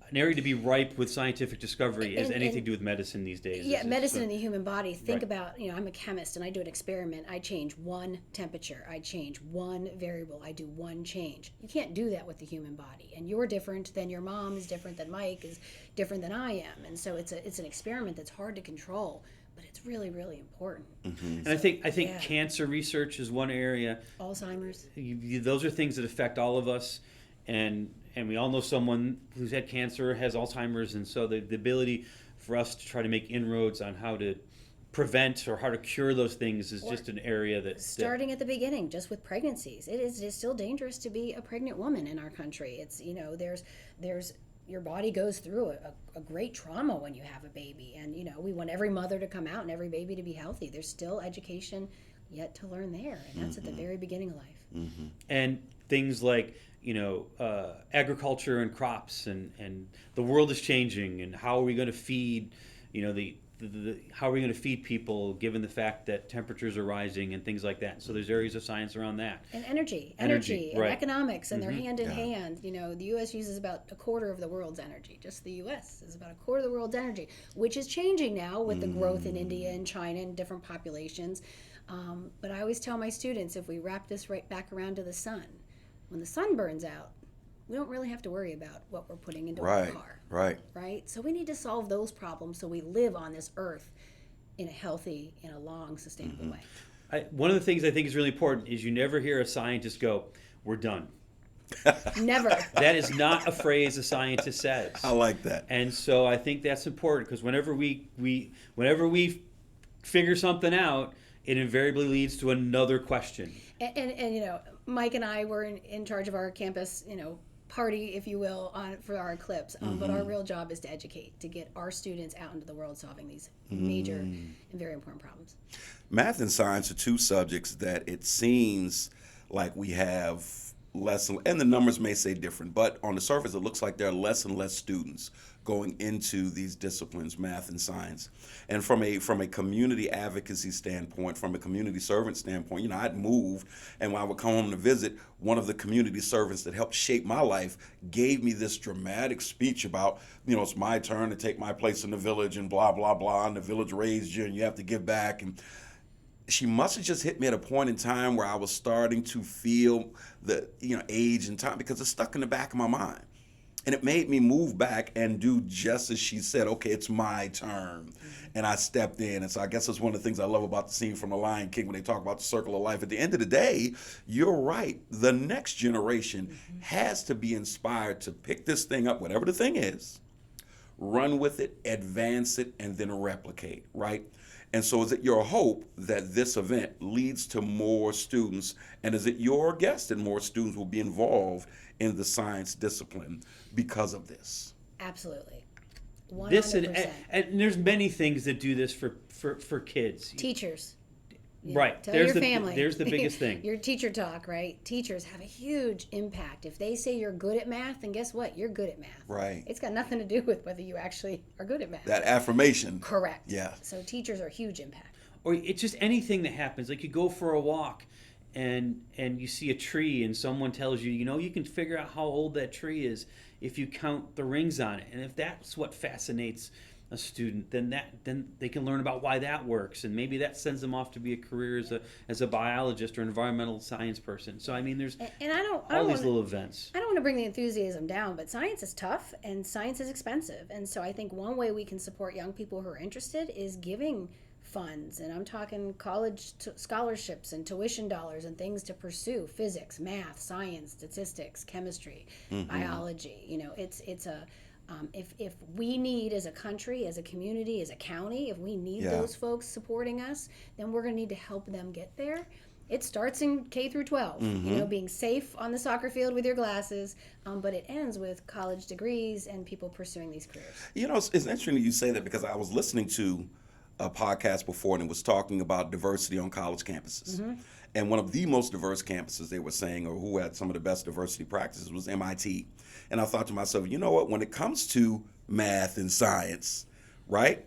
an area to be ripe with scientific discovery is And- anything to do with medicine these days. Yeah, It's medicine sort in the human body. Think Right. about, I'm a chemist and I do an experiment. I change one temperature. I change one variable. I do one change. You can't do that with the human body. And you're different than your mom is different than Mike is different than I am. And so it's an experiment that's hard to control, but it's really, really important. And I think yeah. cancer research is one area. Alzheimer's. Those are things that affect all of us, and we all know someone who's had cancer, has Alzheimer's, and so the ability for us to try to make inroads on how to prevent or how to cure those things is just an area that Starting at the beginning, just with pregnancies, it's still dangerous to be a pregnant woman in our country. It's there's your body goes through a great trauma when you have a baby, and we want every mother to come out and every baby to be healthy. There's still education yet to learn there, and that's at the very beginning of life. and things like agriculture and crops, and the world is changing, and how are we going to feed how are we going to feed people given the fact that temperatures are rising and things like that. So there's areas of science around that. And energy Energy, and right. economics, and they're hand in hand. The U.S. uses about a quarter of the world's energy. Just the U.S. is about a quarter of the world's energy, which is changing now with the growth in India and China and different populations. But I always tell my students, if we wrap this right back around to the sun, when the sun burns out, we don't really have to worry about what we're putting into our car. Right? So we need to solve those problems so we live on this earth in a healthy, in a long, sustainable way. One of the things I think is really important is you never hear a scientist go, "We're done." Never. That is not a phrase a scientist says. I like that. And so I think that's important, because whenever we figure something out, it invariably leads to another question. And Mike and I were in charge of our campus, party, if you will, for our Eclipse. But our real job is to educate, to get our students out into the world solving these major and very important problems. Math and science are two subjects that it seems like we have less, and the numbers may say different, but on the surface it looks like there are less and less students going into these disciplines, math and science. And from a community advocacy standpoint, from a community servant standpoint, I'd moved, and when I would come home to visit, one of the community servants that helped shape my life gave me this dramatic speech about, it's my turn to take my place in the village and blah, blah, blah, and the village raised you and you have to give back. And she must have just hit me at a point in time where I was starting to feel the age and time, because it's stuck in the back of my mind. And it made me move back and do just as she said, okay, it's my turn. And I stepped in. And so I guess that's one of the things I love about the scene from The Lion King when they talk about the circle of life. At the end of the day, you're right. The next generation has to be inspired to pick this thing up, whatever the thing is, run with it, advance it, and then replicate, right? And so is it your hope that this event leads to more students, and is it your guess that more students will be involved in the science discipline because of this? Absolutely. 100%. This and there's many things that do this for kids. Teachers. Right. Tell There's your the family. There's the biggest thing. Your teacher talk, right? Teachers have a huge impact. If they say you're good at math, then guess what? You're good at math. Right. It's got nothing to do with whether you actually are good at math. That affirmation. Correct. Yeah. So teachers are a huge impact. Or it's just anything that happens. Like you go for a walk and you see a tree and someone tells you, you can figure out how old that tree is if you count the rings on it. And if that's what fascinates a student, then they can learn about why that works, and maybe that sends them off to be a career as a biologist or environmental science person. So I mean, there's all these little events. I don't want to bring the enthusiasm down, but science is tough and science is expensive, and so I think one way we can support young people who are interested is giving funds, and I'm talking college scholarships and tuition dollars and things to pursue physics, math, science, statistics, chemistry, biology. If we need, as a country, as a community, as a county, if we need those folks supporting us, then we're going to need to help them get there. It starts in K through 12, being safe on the soccer field with your glasses, but it ends with college degrees and people pursuing these careers. It's interesting that you say that, because I was listening to a podcast before, and it was talking about diversity on college campuses. And one of the most diverse campuses, they were saying, or who had some of the best diversity practices, was MIT. And I thought to myself, you know what, when it comes to math and science, right,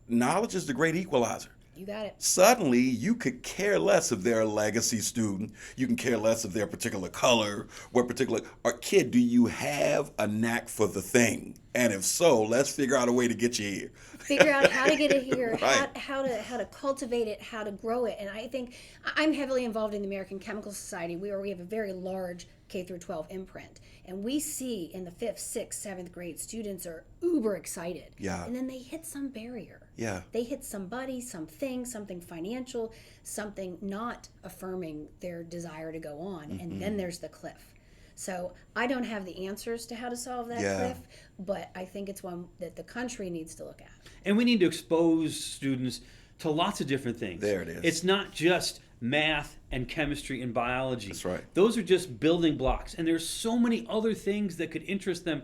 knowledge is the great equalizer. You got it. Suddenly, you could care less if they're a legacy student. You can care less if they're a particular color, what particular, or kid, do you have a knack for the thing? And if so, let's figure out a way to get you here. Figure out how to get it here, Right. how to cultivate it, how to grow it. And I think I'm heavily involved in the American Chemical Society, where we have a very large K through 12 imprint. And we see in the 5th, 6th, 7th grade, students are uber excited. Yeah. And then they hit some barrier. Yeah. They hit somebody, something financial, something not affirming their desire to go on. And then there's the cliff. So I don't have the answers to how to solve that cliff, but I think it's one that the country needs to look at. And we need to expose students to lots of different things. There it is. It's not just math and chemistry and biology. That's right. Those are just building blocks. And there's so many other things that could interest them.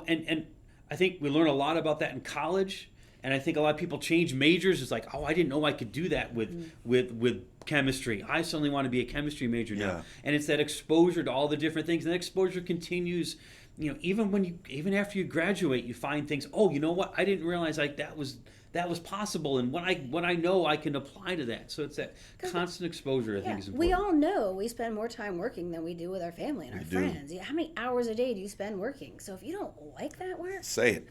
And I think we learn a lot about that in college. And I think a lot of people change majors. It's like, oh, I didn't know I could do that with chemistry. I suddenly want to be a chemistry major now. Yeah. And it's that exposure to all the different things. And that exposure continues, even after you graduate, you find things, oh, you know what? I didn't realize that was possible, and what I know I can apply to that. So it's that constant exposure I think is important. We all know we spend more time working than we do with our family and our We do. friends. How many hours a day do you spend working? So if you don't like that work, Say it.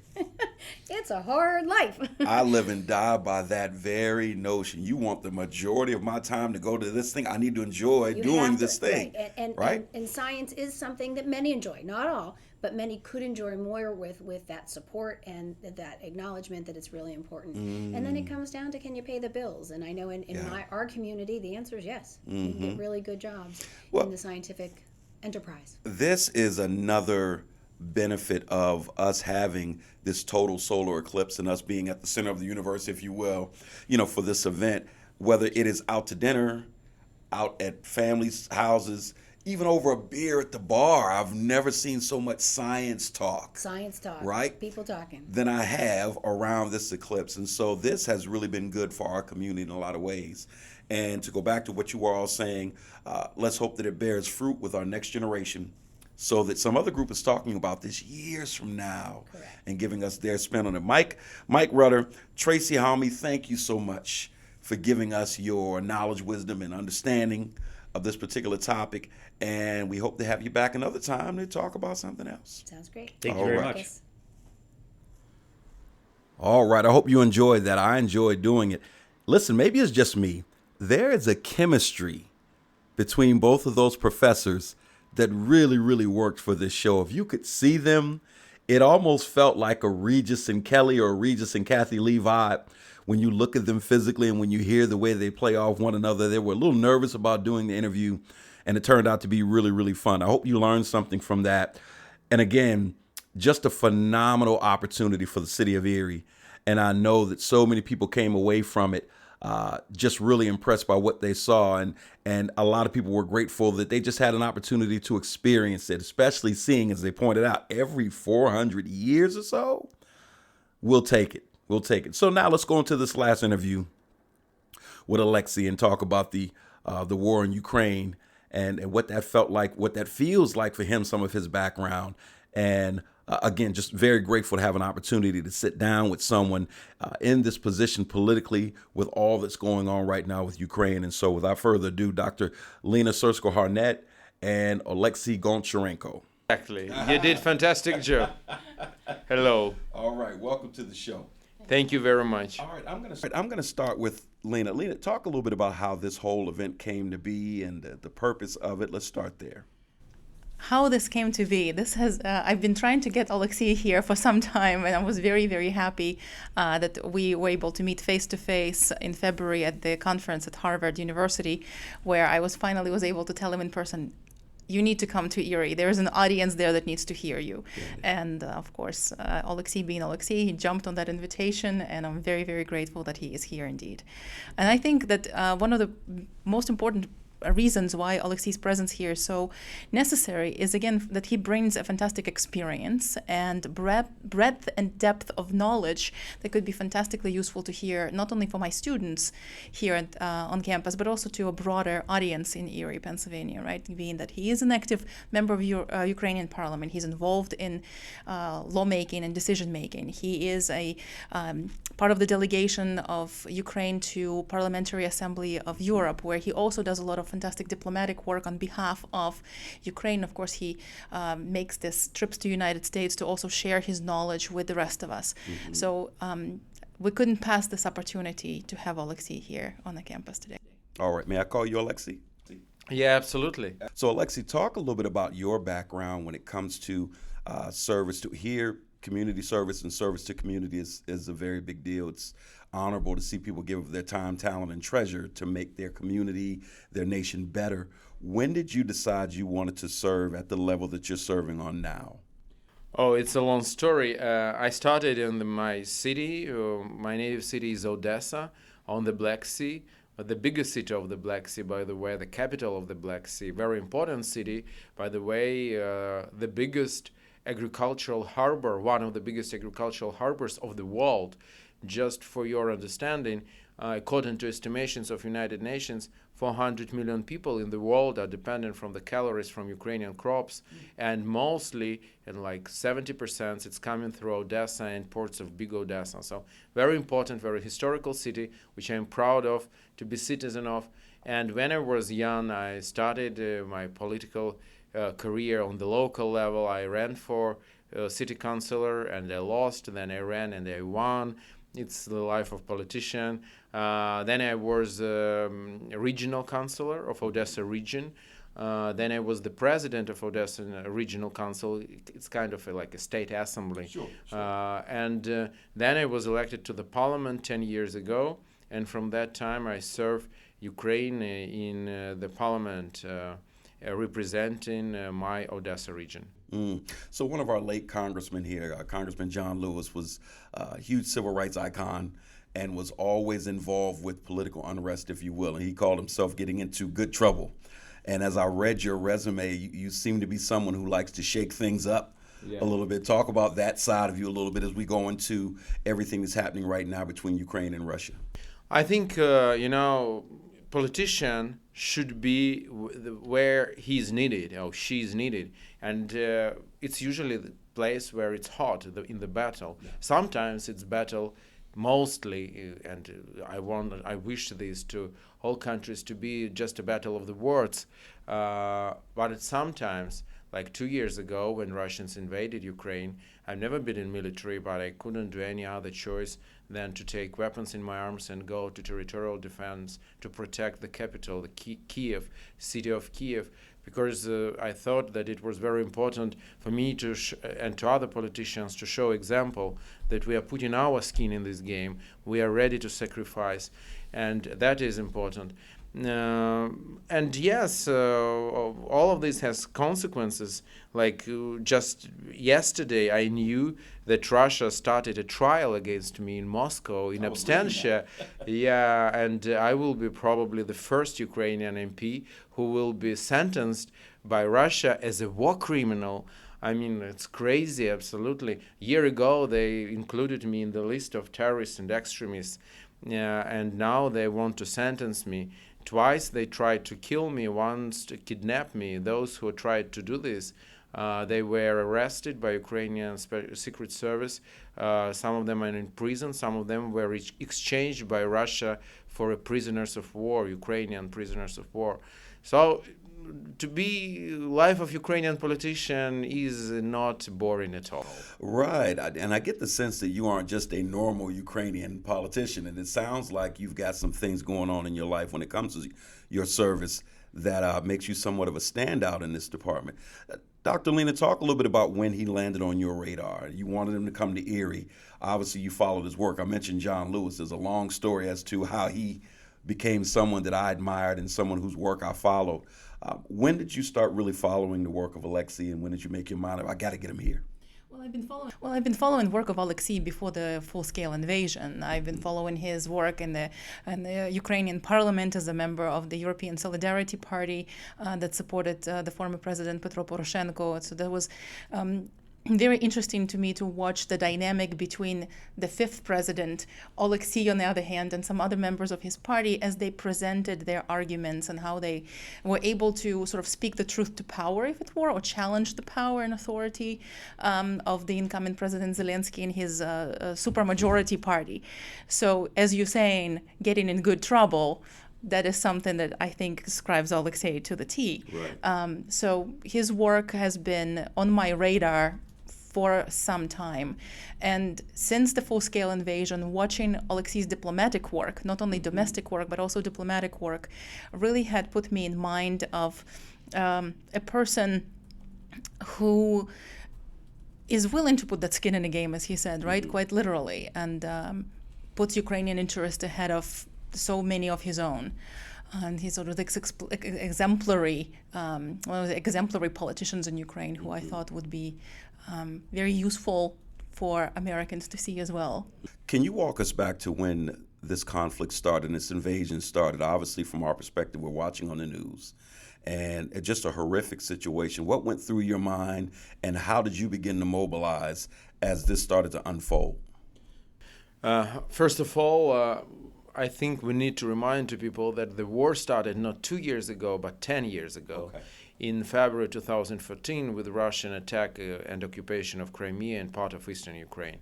it's a hard life. I live and die by that very notion. You want the majority of my time to go to this thing. I need to enjoy You doing have this to, thing. right? And science is something that many enjoy, not all, but many could enjoy more with that support and that acknowledgement that it's really important. And then it comes down to, can you pay the bills? And I know in our community, the answer is yes. You can get really good jobs in the scientific enterprise. This is another benefit of us having this total solar eclipse and us being at the center of the universe, if you will, for this event, whether it is out to dinner, out at families' houses, even over a beer at the bar. I've never seen so much science talk. Science talk. Right? People talking. Than I have around this eclipse. And so this has really been good for our community in a lot of ways. And to go back to what you were all saying, let's hope that it bears fruit with our next generation, so that some other group is talking about this years from now. Correct. And giving us their spin on it. Mike Rudder, Tracy Halmy, thank you so much for giving us your knowledge, wisdom, and understanding of this particular topic. And we hope to have you back another time to talk about something else. Sounds great. Thank you very All right. much. All right, I hope you enjoyed that. I enjoyed doing it. Listen, maybe it's just me. There is a chemistry between both of those professors that really, really worked for this show. If you could see them, it almost felt like a Regis and Kelly or a Regis and Kathy Lee vibe when you look at them physically and when you hear the way they play off one another. They were a little nervous about doing the interview, and it turned out to be really, really fun. I hope you learned something from that. And again, just a phenomenal opportunity for the city of Erie. And I know that so many people came away from it just really impressed by what they saw. And a lot of people were grateful that they just had an opportunity to experience it, especially seeing, as they pointed out, every 400 years or so. We'll take it. We'll take it. So now let's go into this last interview with Oleksiy and talk about the war in Ukraine and what that felt like, what that feels like for him, some of his background. And again, just very grateful to have an opportunity to sit down with someone in this position politically with all that's going on right now with Ukraine. And so without further ado, Dr. Lena Sursko-Harnett and Oleksiy Honcharenko. Exactly. You did fantastic job. Hello. All right. Welcome to the show. Thank you very much. All right. I'm gonna start with Lena. Lena, talk a little bit about how this whole event came to be and the purpose of it. Let's start there. How this came to be. This has I've been trying to get Oleksiy here for some time, and I was very, very happy that we were able to meet face to face in February at the conference at Harvard University, where I was able to tell him in person, you need to come to Erie. There's an audience there that needs to hear you. And of course, Oleksiy being Oleksiy, he jumped on that invitation, and I'm very, very grateful that he is here indeed. And I think that one of the most important reasons why Oleksiy's presence here is so necessary is, again, that he brings a fantastic experience and breadth and depth of knowledge that could be fantastically useful to hear, not only for my students here on campus, but also to a broader audience in Erie, Pennsylvania, right? Being that he is an active member of Ukrainian parliament, he's involved in lawmaking and decision-making. He is a part of the delegation of Ukraine to Parliamentary Assembly of Europe, where he also does a lot of fantastic diplomatic work on behalf of Ukraine. Of course, he makes this trips to United States to also share his knowledge with the rest of us. Mm-hmm. So we couldn't pass this opportunity to have Oleksiy here on the campus today. All right. May I call you Oleksiy? Yeah, absolutely. So, Oleksiy, talk a little bit about your background when it comes to service. To here, community service and service to community is a very big deal. It's honorable to see people give their time, talent, and treasure to make their community, their nation better. When did you decide you wanted to serve at the level that you're serving on now? Oh, it's a long story. I started in my city. My native city is Odessa on the Black Sea. The biggest city of the Black Sea, by the way, the capital of the Black Sea, very important city, by the way, the biggest agricultural harbor, one of the biggest agricultural harbors of the world. Just for your understanding, according to estimations of United Nations, 400 million people in the world are dependent from the calories from Ukrainian crops, and mostly, and like 70%, it's coming through Odessa and ports of Big Odessa. So very important, very historical city, which I'm proud of to be citizen of. And when I was young, I started my political career on the local level. I ran for city councilor and I lost. Then I ran and I won. It's the life of politician. Then I was regional councilor of Odessa region. Then I was the president of Odessa Regional Council. It's kind of like a state assembly. Sure. And then I was elected to the parliament 10 years ago. And from that time, I served Ukraine in the parliament representing my Odessa region. So one of our late congressmen here, Congressman John Lewis, was a huge civil rights icon and was always involved with political unrest, if you will. And he called himself getting into good trouble. And as I read your resume, you seem to be someone who likes to shake things up a little bit. Talk about that side of you a little bit as we go into everything that's happening right now between Ukraine and Russia. I think, politician should be where he's needed or she's needed. And it's usually the place where it's hot, in the battle. Sometimes it's battle mostly, and I wish this to all countries to be just a battle of the words. But sometimes, like 2 years ago when Russians invaded Ukraine, I've never been in military, but I couldn't do any other choice than to take weapons in my arms and go to territorial defense to protect the capital, the Kiev, city of Kiev, because I thought that it was very important for me to and to other politicians to show example that we are putting our skin in this game, we are ready to sacrifice, and that is important. And yes, all of this has consequences. Like just yesterday, I knew that Russia started a trial against me in Moscow in absentia. Yeah, and I will be probably the first Ukrainian MP who will be sentenced by Russia as a war criminal. I mean, it's crazy, absolutely. A year ago, they included me in the list of terrorists and extremists, and now they want to sentence me. Twice they tried to kill me, once to kidnap me. Those who tried to do this, they were arrested by Ukrainian Secret Service. Some of them are in prison. Some of them were exchanged by Russia for prisoners of war, Ukrainian prisoners of war. So to be life of Ukrainian politician is not boring at all. Right, and I get the sense that you aren't just a normal Ukrainian politician, and it sounds like you've got some things going on in your life when it comes to your service that makes you somewhat of a standout in this department. Dr. Lena, talk a little bit about when he landed on your radar. You wanted him to come to Erie. Obviously, you followed his work. I mentioned John Lewis. There's a long story as to how he became someone that I admired and someone whose work I followed. When did you start really following the work of Oleksiy, and when did you make your mind up, I got to get him here? Well, I've been following work of Oleksiy before the full-scale invasion. I've been following his work in the Ukrainian parliament as a member of the European Solidarity Party that supported the former president Petro Poroshenko. So that was very interesting to me to watch the dynamic between the fifth president, Oleksiy on the other hand, and some other members of his party as they presented their arguments and how they were able to sort of speak the truth to power, if it were, or challenge the power and authority of the incoming President Zelensky and his supermajority party. So as you're saying, getting in good trouble, that is something that I think describes Oleksiy to the T. Right. So his work has been on my radar for some time. And since the full-scale invasion, watching Oleksiy's diplomatic work, not only domestic work, but also diplomatic work, really had put me in mind of a person who is willing to put that skin in the game, as he said, right, quite literally, and puts Ukrainian interest ahead of so many of his own. And he's sort of exemplary, one of the exemplary politicians in Ukraine who I thought would be very useful for Americans to see as well. Can you walk us back to when this conflict started, this invasion started? Obviously, from our perspective, we're watching on the news. And it's just a horrific situation. What went through your mind, and how did you begin to mobilize as this started to unfold? First of all, I think we need to remind to people that the war started not 2 years ago, but 10 years ago. Okay. In February 2014 with the Russian attack and occupation of Crimea and part of eastern Ukraine.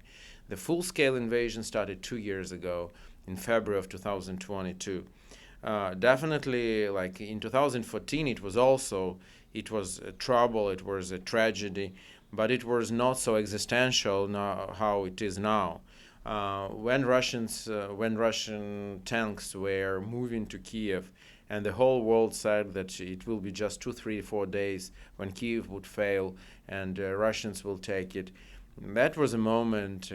The full-scale invasion started 2 years ago in February of 2022. Definitely, like in 2014, it was a trouble, it was a tragedy, but it was not so existential now how it is now. When Russian tanks were moving to Kiev, and the whole world said that it will be just 2, 3, 4 days when Kiev would fail and Russians will take it. That was a moment,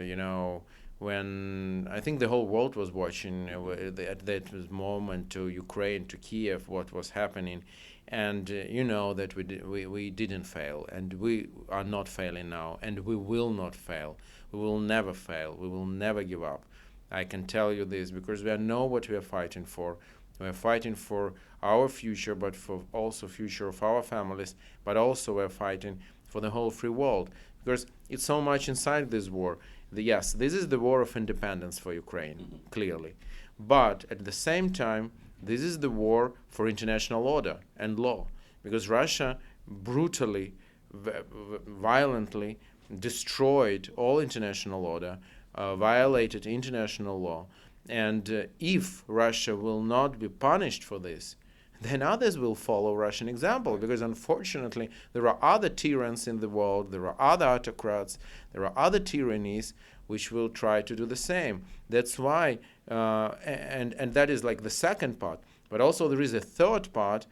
when I think the whole world was watching at that moment to Ukraine, to Kiev, what was happening. And that we didn't fail, and we are not failing now, and we will not fail. We will never fail. We will never give up. I can tell you this because we know what we are fighting for. We are fighting for our future, but for also future of our families, but also we are fighting for the whole free world because it's so much inside this war. Yes, this is the war of independence for Ukraine, clearly. But at the same time, this is the war for international order and law, because Russia brutally, violently destroyed all international order, violated international law. And if Russia will not be punished for this, then others will follow Russian example, because unfortunately there are other tyrants in the world, there are other autocrats, there are other tyrannies which will try to do the same. That's why, and that is like the second part. But also there is a third part,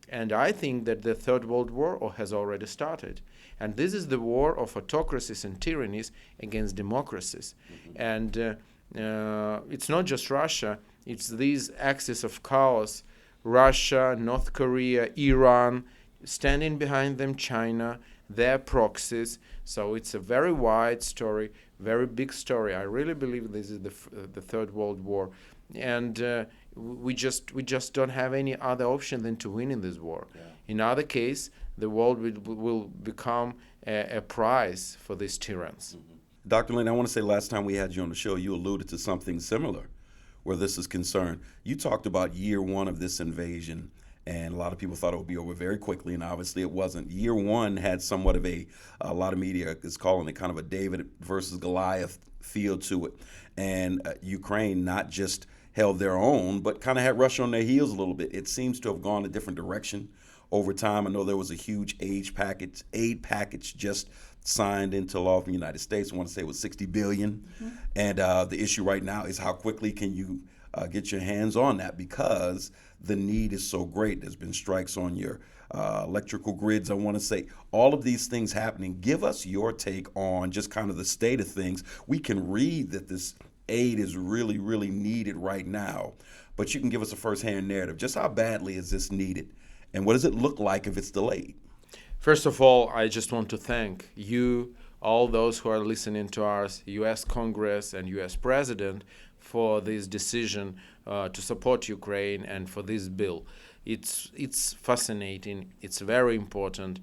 and I think that the Third World War has already started. And this is the war of autocracies and tyrannies against democracies. And it's not just Russia, it's these axis of chaos, Russia, North Korea, Iran, standing behind them China, their proxies. So it's a very wide story, very big story. I really believe this is the Third World War. And we just don't have any other option than to win in this war. Yeah. In other case, the world will become a prize for these tyrants. Mm-hmm. Dr. Lane, I want to say last time we had you on the show, you alluded to something similar where this is concerned. You talked about year one of this invasion, and a lot of people thought it would be over very quickly, and obviously it wasn't. Year one had somewhat of a lot of media is calling it kind of a David versus Goliath feel to it. And Ukraine not just held their own, but kind of had Russia on their heels a little bit. It seems to have gone a different direction over time. I know there was a huge aid package just signed into law from the United States. I want to say it was $60 billion. Mm-hmm. And the issue right now is how quickly can you get your hands on that, because the need is so great. There's been strikes on your electrical grids, I want to say. All of these things happening. Give us your take on just kind of the state of things. We can read that this aid is really, really needed right now, but you can give us a firsthand narrative. Just how badly is this needed, and what does it look like if it's delayed? First of all, I just want to thank you, all those who are listening to us, U.S. Congress and U.S. President, for this decision to support Ukraine and for this bill. It's fascinating. It's very important.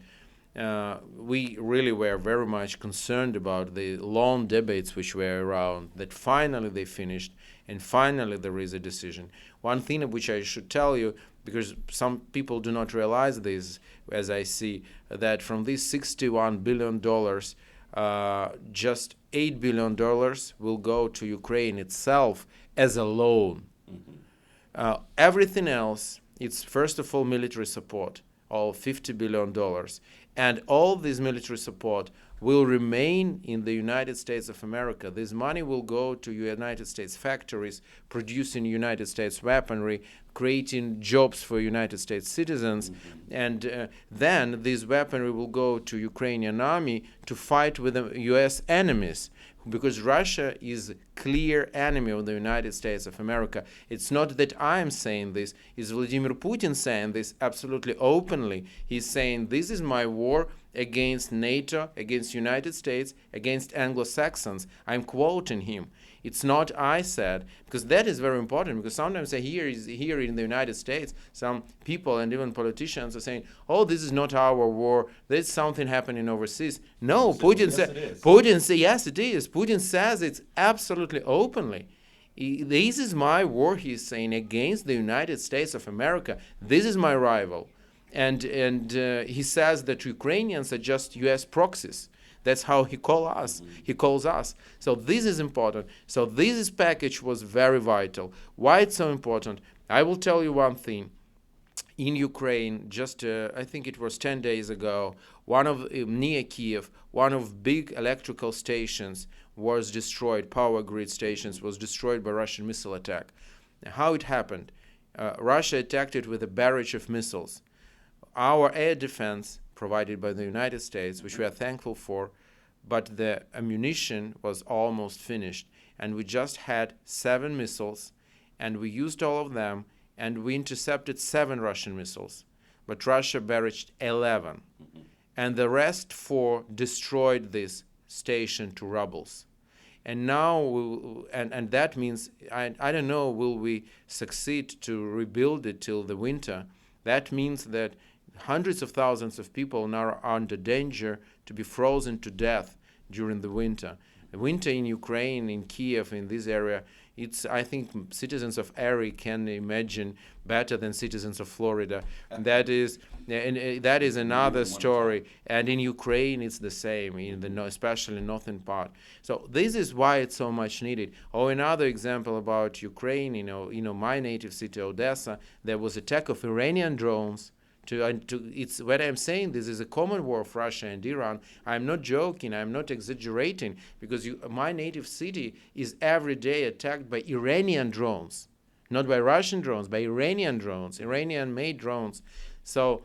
We really were very much concerned about the long debates which were around, that finally they finished and finally there is a decision. One thing which I should tell you, because some people do not realize this, as I see, that from these $61 billion, just $8 billion will go to Ukraine itself as a loan. Everything else, it's first of all military support, all $50 billion. And all this military support will remain in the United States of America. This money will go to United States factories, producing United States weaponry, creating jobs for United States citizens. And then this weaponry will go to Ukrainian army to fight with the U.S. enemies, because Russia is a clear enemy of the United States of America. It's not that I'm saying this, it's Vladimir Putin saying this absolutely openly. He's saying, this is my war against NATO, against United States, against Anglo-Saxons. I'm quoting him. It's not I said, because that is very important, because sometimes I hear here in the United States, some people and even politicians are saying, oh, this is not our war, there's something happening overseas. No, Putin said, yes, it is. Putin says it's absolutely openly. This is my war, he's saying, against the United States of America. This is my rival. And he says that Ukrainians are just U.S. proxies. That's how he calls us. So this is important. So this package was very vital. Why it's so important? I will tell you one thing. In Ukraine, just I think it was 10 days ago, near Kiev, one of big electrical stations was destroyed. Power grid stations was destroyed by Russian missile attack. How it happened? Russia attacked it with a barrage of missiles. Our air defense, provided by the United States, which we are thankful for, but the ammunition was almost finished. And we just had 7 missiles, and we used all of them, and we intercepted 7 Russian missiles. But Russia barraged 11. And the rest 4 destroyed this station to rubbles. And now, and that means, I don't know, will we succeed to rebuild it till the winter? That means that hundreds of thousands of people now are under danger to be frozen to death during the winter. The winter in Ukraine, in Kiev, in this area, I think citizens of Erie can imagine better than citizens of Florida. And that is another story. And in Ukraine, it's the same, especially northern part. So this is why it's so much needed. Or another example about Ukraine, my native city, Odessa, there was attack of Iranian drones. It's what I'm saying. This is a common war of Russia and Iran. I'm not joking. I'm not exaggerating, because my native city is every day attacked by Iranian drones, not by Russian drones, by Iranian drones, Iranian-made drones. So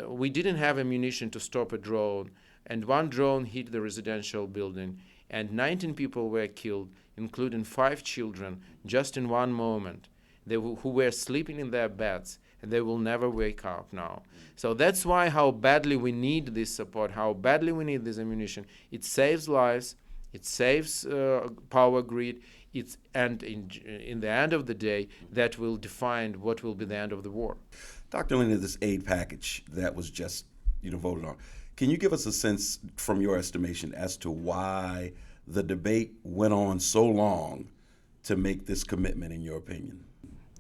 we didn't have ammunition to stop a drone, and one drone hit the residential building, and 19 people were killed, including 5 children, just in one moment, who were sleeping in their beds. And they will never wake up now. So that's why how badly we need this support, how badly we need this ammunition. It saves lives, it saves power grid, and in the end of the day, that will define what will be the end of the war. Dr. Lena, this aid package that was just voted on, can you give us a sense from your estimation as to why the debate went on so long to make this commitment, in your opinion?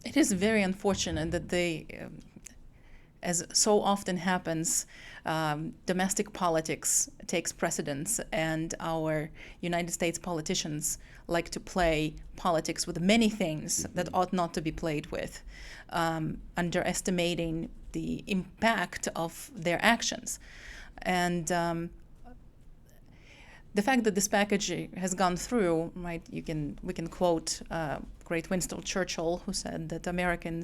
It is very unfortunate that as so often happens, domestic politics takes precedence, and our United States politicians like to play politics with many things that ought not to be played with, underestimating the impact of their actions. And the fact that this package has gone through, right? We can quote great Winston Churchill, who said that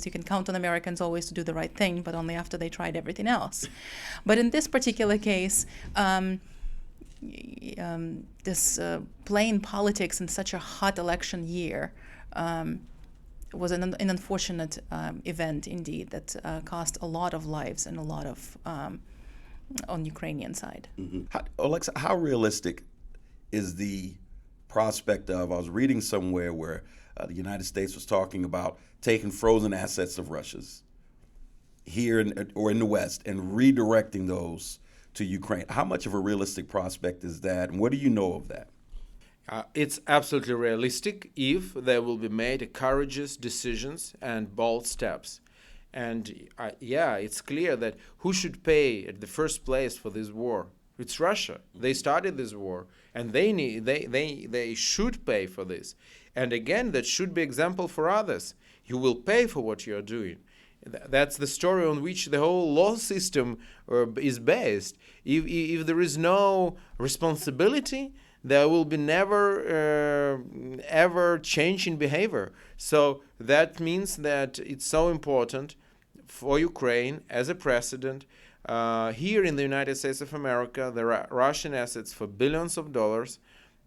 you can count on Americans always to do the right thing, but only after they tried everything else. But in this particular case, this playing politics in such a hot election year was an unfortunate event indeed that cost a lot of lives and a lot of on Ukrainian side. Oleksiy, how realistic is the prospect of, I was reading somewhere where the United States was talking about taking frozen assets of Russia's here or in the West and redirecting those to Ukraine. How much of a realistic prospect is that, and what do you know of that? It's absolutely realistic if there will be made courageous decisions and bold steps. And it's clear that who should pay at the first place for this war? It's Russia. They started this war, and they should pay for this. And again, that should be example for others. You will pay for what you are doing. That's the story on which the whole law system is based. If there is no responsibility, there will be never ever change in behavior. So that means that it's so important for Ukraine as a precedent. Here in the United States of America, there are Russian assets for billions of dollars.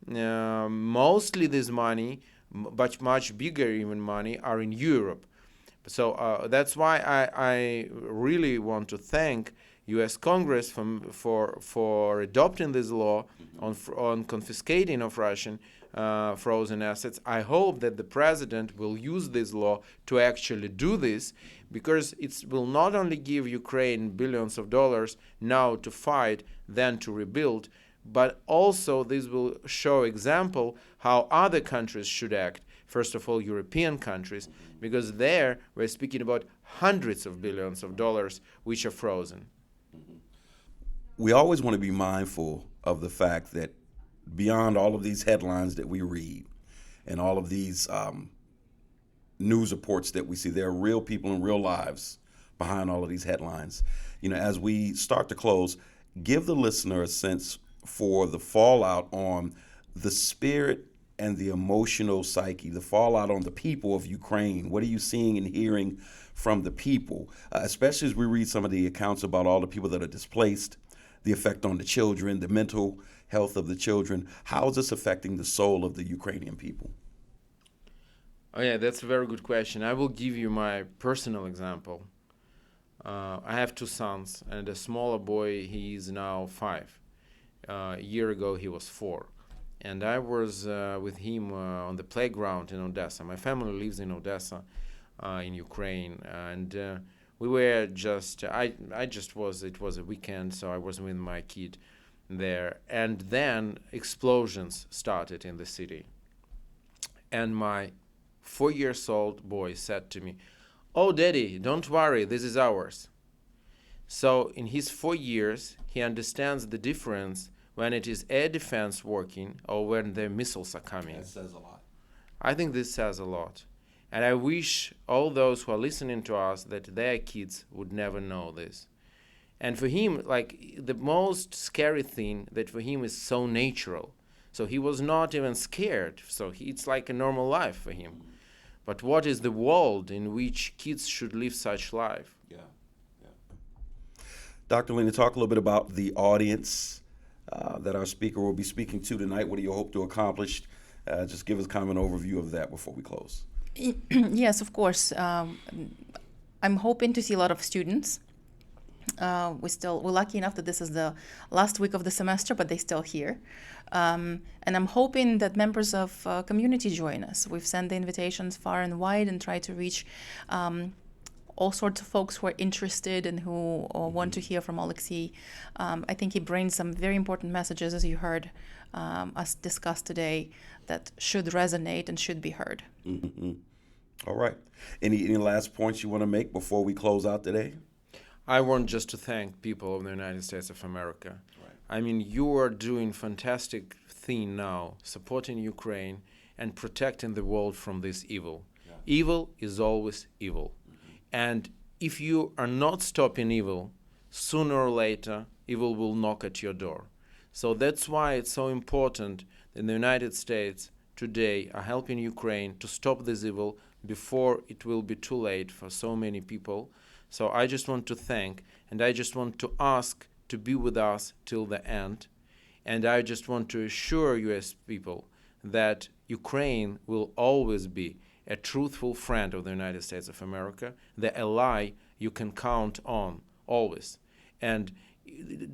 Mostly this money, but much bigger even money, are in Europe. So that's why I really want to thank U.S. Congress for adopting this law on confiscating of Russian frozen assets. I hope that the president will use this law to actually do this, because it will not only give Ukraine billions of dollars now to fight, then to rebuild, but also this will show example how other countries should act. First of all, European countries, because there we're speaking about hundreds of billions of dollars which are frozen. We always want to be mindful of the fact that beyond all of these headlines that we read and all of these news reports that we see, there are real people and real lives behind all of these headlines. You know, as we start to close, give the listener a sense for the fallout on the spirit and the emotional psyche, the fallout on the people of Ukraine. What are you seeing and hearing from the people, especially as we read some of the accounts about all the people that are displaced, the effect on the children, the mental health of the children? How is this affecting the soul of the Ukrainian people? Oh yeah, that's a very good question. I will give you my personal example. I have two sons, and a smaller boy, he is now 5. A year ago, he was 4. And I was with him on the playground in Odessa. My family lives in Odessa, in Ukraine. And we were just, it was a weekend, so I was with my kid there. And then explosions started in the city. And my 4-year-old boy said to me, "Oh, Daddy, don't worry, this is ours." So in his 4 years, he understands the difference when it is air defense working or when the missiles are coming. That says a lot. I think this says a lot. And I wish all those who are listening to us that their kids would never know this. And for him, like, the most scary thing that for him is so natural. So he was not even scared. So it's like a normal life for him. But what is the world in which kids should live such life? Yeah. Dr. Lena, talk a little bit about the audience that our speaker will be speaking to tonight. What do you hope to accomplish? Just give us kind of an overview of that before we close. Yes, of course. I'm hoping to see a lot of students. We're lucky enough that this is the last week of the semester, but they're still here. And I'm hoping that members of community join us. We've sent the invitations far and wide and try to reach all sorts of folks who are interested and who want to hear from Oleksiy. I think he brings some very important messages, as you heard us discuss today, that should resonate and should be heard. Mm-hmm. All right. Any last points you want to make before we close out today? I want just to thank people of the United States of America. Right. I mean, you are doing fantastic thing now, supporting Ukraine and protecting the world from this evil. Yeah. Evil is always evil. And if you are not stopping evil, sooner or later, evil will knock at your door. So that's why it's so important that the United States today are helping Ukraine to stop this evil before it will be too late for so many people. So I just want to thank, and I just want to ask to be with us till the end. And I just want to assure U.S. people that Ukraine will always be a truthful friend of the United States of America, the ally you can count on, always. And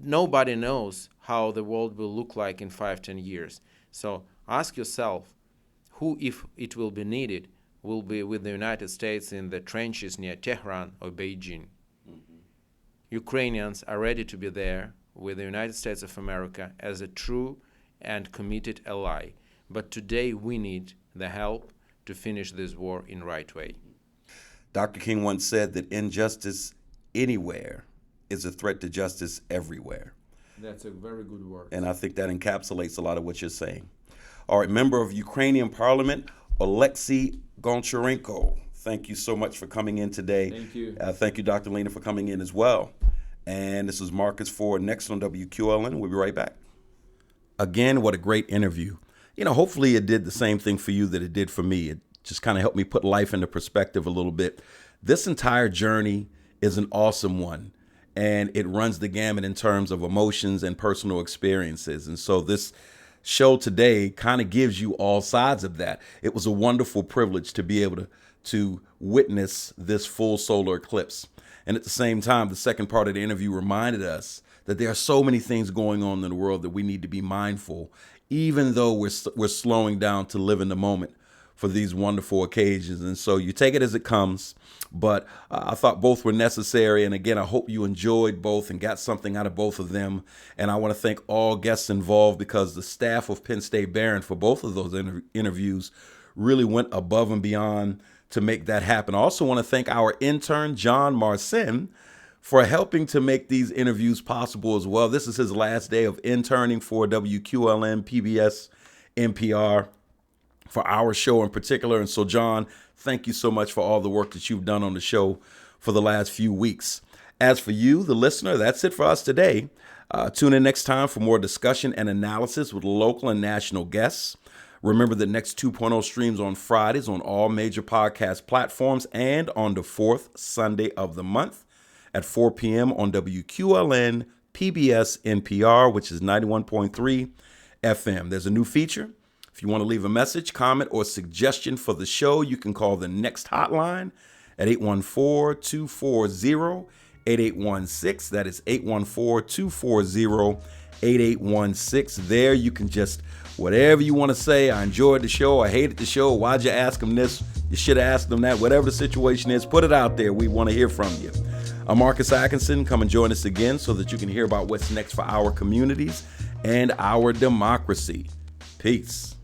nobody knows how the world will look like in 5-10 years. So ask yourself, who, if it will be needed, will be with the United States in the trenches near Tehran or Beijing? Ukrainians are ready to be there with the United States of America as a true and committed ally. But today we need the help to finish this war in right way. Dr. King once said that injustice anywhere is a threat to justice everywhere. That's a very good word. And I think that encapsulates a lot of what you're saying. All right, member of Ukrainian Parliament, Oleksiy Honcharenko. Thank you so much for coming in today. Thank you. Thank you, Dr. Lena, for coming in as well. And this is Marcus Ford, next on WQLN. We'll be right back. Again, what a great interview. You know, hopefully it did the same thing for you that it did for me. It just kind of helped me put life into perspective a little bit. This entire journey is an awesome one, and it runs the gamut in terms of emotions and personal experiences. And so this show today kind of gives you all sides of that. It was a wonderful privilege to be able to witness this full solar eclipse. And at the same time, the second part of the interview reminded us that there are so many things going on in the world that we need to be mindful, even though we're slowing down to live in the moment for these wonderful occasions. And so you take it as it comes, but I thought both were necessary. And again, I hope you enjoyed both and got something out of both of them. And I want to thank all guests involved, because the staff of Penn State Behrend for both of those interviews really went above and beyond to make that happen. I also want to thank our intern, John Marcin, for helping to make these interviews possible as well. This is his last day of interning for WQLN, PBS, NPR, for our show in particular. And so, John, thank you so much for all the work that you've done on the show for the last few weeks. As for you, the listener, that's it for us today. Tune in next time for more discussion and analysis with local and national guests. Remember that Next 2.0 streams on Fridays on all major podcast platforms and on the fourth Sunday of the month at 4 p.m. on WQLN, PBS, NPR, which is 91.3 FM. There's a new feature. If you want to leave a message, comment, or suggestion for the show, you can call the Next hotline at 814-240-8816. That is 814-240-8816. There you can just, whatever you want to say. I enjoyed the show. I hated the show. Why'd you ask them this? You should have asked them that. Whatever the situation is, put it out there. We want to hear from you. I'm Marcus Atkinson. Come and join us again so that you can hear about what's next for our communities and our democracy. Peace.